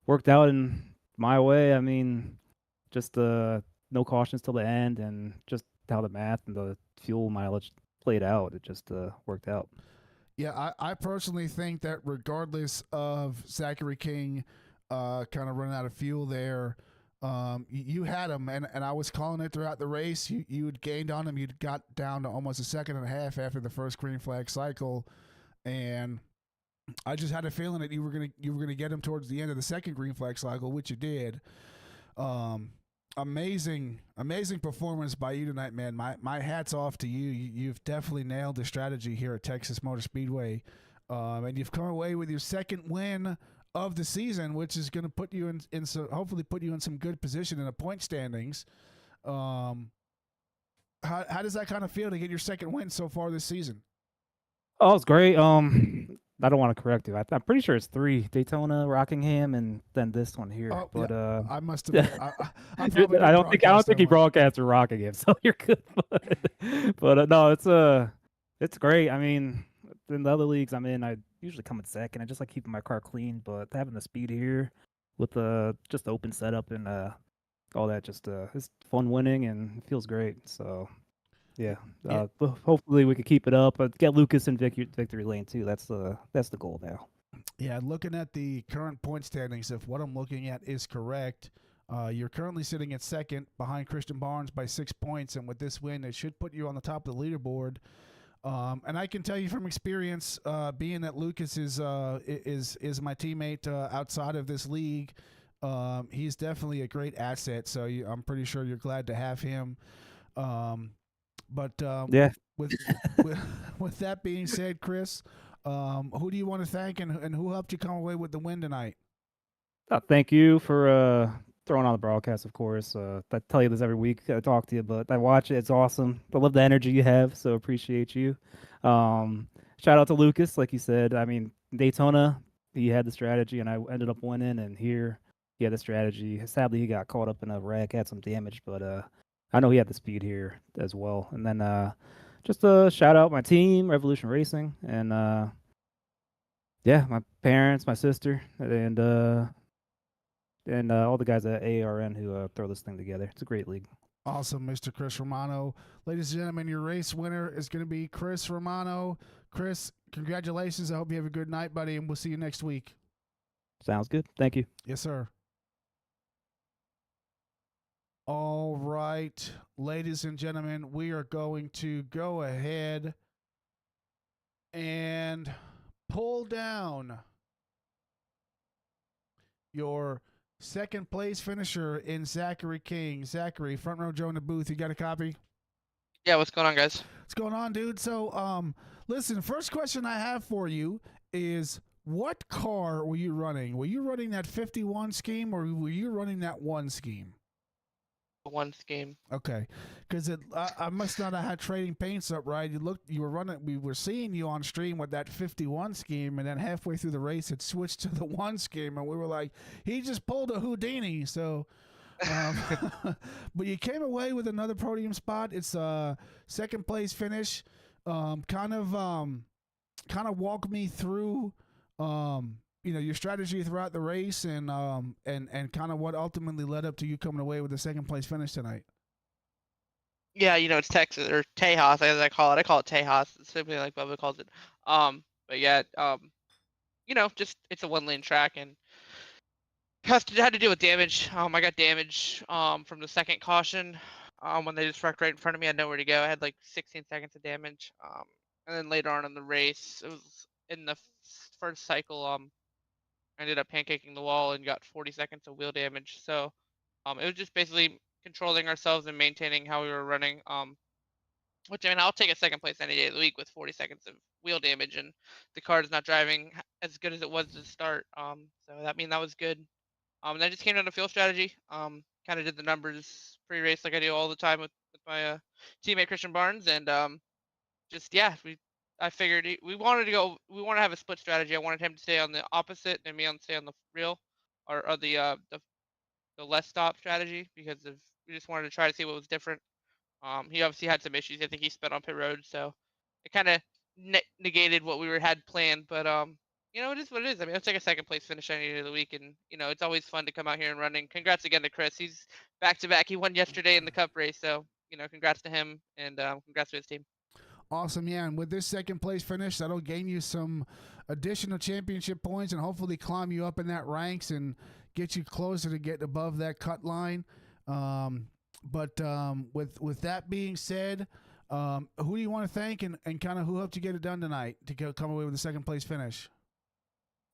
worked out in my way. I mean, just no cautions till the end and just how the math and the fuel mileage played out. It just worked out. Yeah, I personally think that regardless of Zachary King kind of running out of fuel there, you had him, and I was calling it throughout the race. You had gained on him. You'd got down to almost a second and a half after the first green flag cycle, and I just had a feeling that you were gonna get him towards the end of the second green flag cycle, which you did. Um, amazing performance by you tonight, man. My hats off to you. You've definitely nailed the strategy here at Texas Motor Speedway, and you've come away with your second win of the season, which is going to put you in so hopefully put you in some good position in the point standings. Um, how does that kind of feel to get your second win so far this season? Oh, it's great. I don't want to correct you. I'm pretty sure it's 3: Daytona, Rockingham, and then this one here. Oh, But yeah, I must have. I probably I didn't don't broadcast think that he one. broadcasted Rockingham, so you're good. But no, it's great. I mean, in the other leagues I'm in, I usually come in second. I just like keeping my car clean, but having the speed here with the just open setup and all that, just it's fun winning and it feels great. So yeah, Yeah, hopefully we can keep it up, but get Lucas in victory lane too. That's the goal now. yeah. Looking at the current point standings, if what I'm looking at is correct, you're currently sitting at second behind Christian Barnes by 6 points, and with this win, it should put you on the top of the leaderboard. And I can tell you from experience, being that Lucas is my teammate outside of this league, he's definitely a great asset. So I'm pretty sure you're glad to have him. Um, but Yeah. with with that being said, Chris, who do you want to thank, and who helped you come away with the win tonight? Thank you for throwing on the broadcast, of course. I tell you this every week. I talk to you, but I watch it. It's awesome. I love the energy you have, so appreciate you. Um, Shout out to Lucas, like you said. I mean, Daytona, he had the strategy, and I ended up winning. And here, he had the strategy. Sadly, he got caught up in a wreck, had some damage, but I know he had the speed here as well. And then just shout out my team, Revolution Racing, and yeah, my parents, my sister, and all the guys at AARN who throw this thing together. It's a great league. Awesome, Mr. Chris Romano. Ladies and gentlemen, your race winner is going to be Chris Romano. Chris, congratulations. I hope you have a good night, buddy, and we'll see you next week. Sounds good. Thank you. Yes, sir. All right, ladies and gentlemen, we are going to go ahead and pull down your second place finisher in Zachary King. Zachary, front row Joe in the booth. You got a copy? Yeah, what's going on, guys? What's going on, dude? So, listen, first question I have for you is what car were you running? Were you running that 51 scheme or were you running that one scheme? One scheme. Okay, because I must not have had trading paints up right. You were running. We were seeing you on stream with that 51 scheme, and then halfway through the race, it switched to the one scheme, and we were like, he just pulled a Houdini. So, but you came away with another podium spot. It's a second place finish. Kind of walk me through. Your strategy throughout the race and kind of what ultimately led up to you coming away with the second place finish tonight. Yeah, it's Texas or Tejas, as I call it. I call it Tejas, simply like Bubba calls it. But yeah, just it's a one-lane track and had to deal with damage. I got damage from the second caution. when they just wrecked right in front of me. I had nowhere to go. I had like 16 seconds of damage. And then later on in the race, it was in the first cycle. I ended up pancaking the wall and got 40 seconds of wheel damage. So, it was just basically controlling ourselves and maintaining how we were running. Which I mean, I'll take a second place any day of the week with 40 seconds of wheel damage, and the car is not driving as good as it was to start. So that was good. And I just came down to field strategy. Kind of did the numbers pre-race like I do all the time with my teammate Christian Barnes, and just yeah, I figured we wanted to go. We want to have a split strategy. I wanted him to stay on the opposite and me on stay on the real, or the less stop strategy because of we just wanted to try to see what was different. He obviously had some issues. I think he sped on pit road, so it kind of negated what we had planned. But it is what it is. I mean, let's take a second place finish any day of the week, and it's always fun to come out here and running. Congrats again to Chris. He's back to back. He won yesterday in the Cup race, so congrats to him and congrats to his team. Awesome, yeah. And with this second place finish, that'll gain you some additional championship points and hopefully climb you up in that ranks and get you closer to getting above that cut line. With that being said, who do you want to thank and kind of who helped you get it done tonight to come away with a second place finish?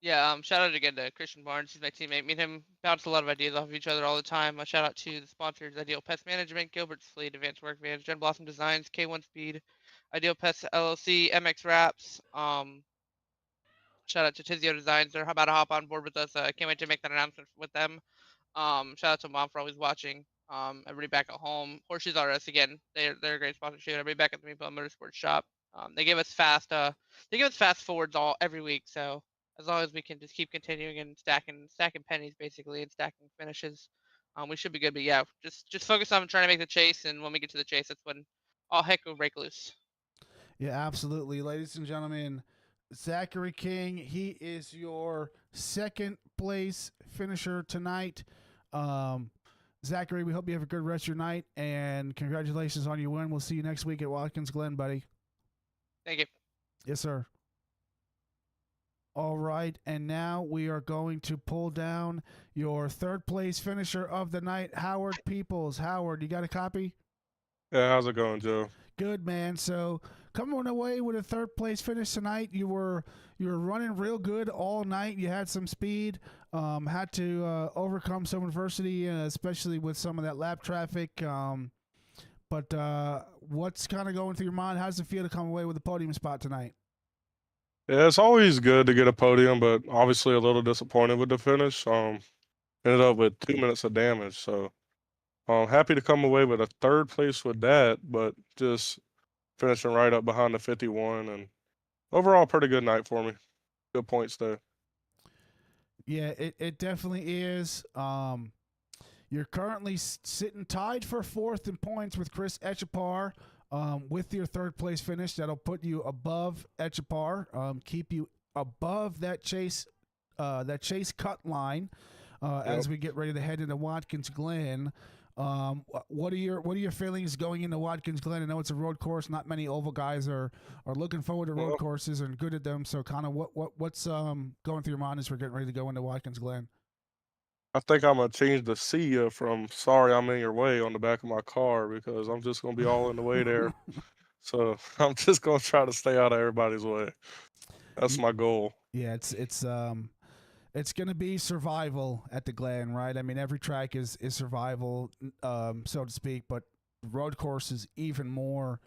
Yeah, shout out again to Christian Barnes. He's my teammate. Me and him bounce a lot of ideas off of each other all the time. A shout out to the sponsors: Ideal Pest Management, Gilbert's Fleet, Advanced Work Vans, Gen Blossom Designs, K1 Speed, Ideal Pest LLC, MX Wraps. Shout out to Tizio Designs. They're about to hop on board with us. I can't wait to make that announcement with them. Shout out to Mom for always watching. Everybody back at home. Horseshoes R Us again. They're a great sponsorship. Everybody back at the Meatball Motorsports shop. They give us fast forwards every week. So as long as we can just keep continuing and stacking pennies basically and stacking finishes, we should be good. But yeah, just focus on trying to make the chase, and when we get to the chase, that's when all heck will break loose. Yeah, absolutely. Ladies and gentlemen, Zachary King, he is your second place finisher tonight. Zachary, we hope you have a good rest of your night, and congratulations on your win. We'll see you next week at Watkins Glen, buddy. Thank you. Yes, sir. All right, and now we are going to pull down your third place finisher of the night, Howard Peoples. Howard, you got a copy? Yeah, how's it going, Joe? Good, man. So coming away with a third place finish tonight. You were running real good all night. You had some speed. Had to overcome some adversity, especially with some of that lap traffic. But what's kind of going through your mind? How does it feel to come away with a podium spot tonight? Yeah, it's always good to get a podium, but obviously a little disappointed with the finish. Ended up with 2 minutes of damage, so happy to come away with a third place with that, but just finishing right up behind the 51, and overall pretty good night for me. Good points there. Yeah, it definitely is. You're currently sitting tied for fourth in points with Chris Echapar. With your third place finish, that'll put you above Echapar, keep you above that chase cut line as we get ready to head into Watkins Glen. What are your feelings going into Watkins Glen? I know it's a road course. Not many oval guys are looking forward to road courses and good at them. So, kind of what's going through your mind as we're getting ready to go into Watkins Glen? I think I'm gonna change the "see ya" from "sorry I'm in your way" on the back of my car because I'm just gonna be all in the way there. So I'm just gonna try to stay out of everybody's way. That's my goal. Yeah, it's going to be survival at the Glen, right? I mean, every track is survival, so to speak, but road course is even more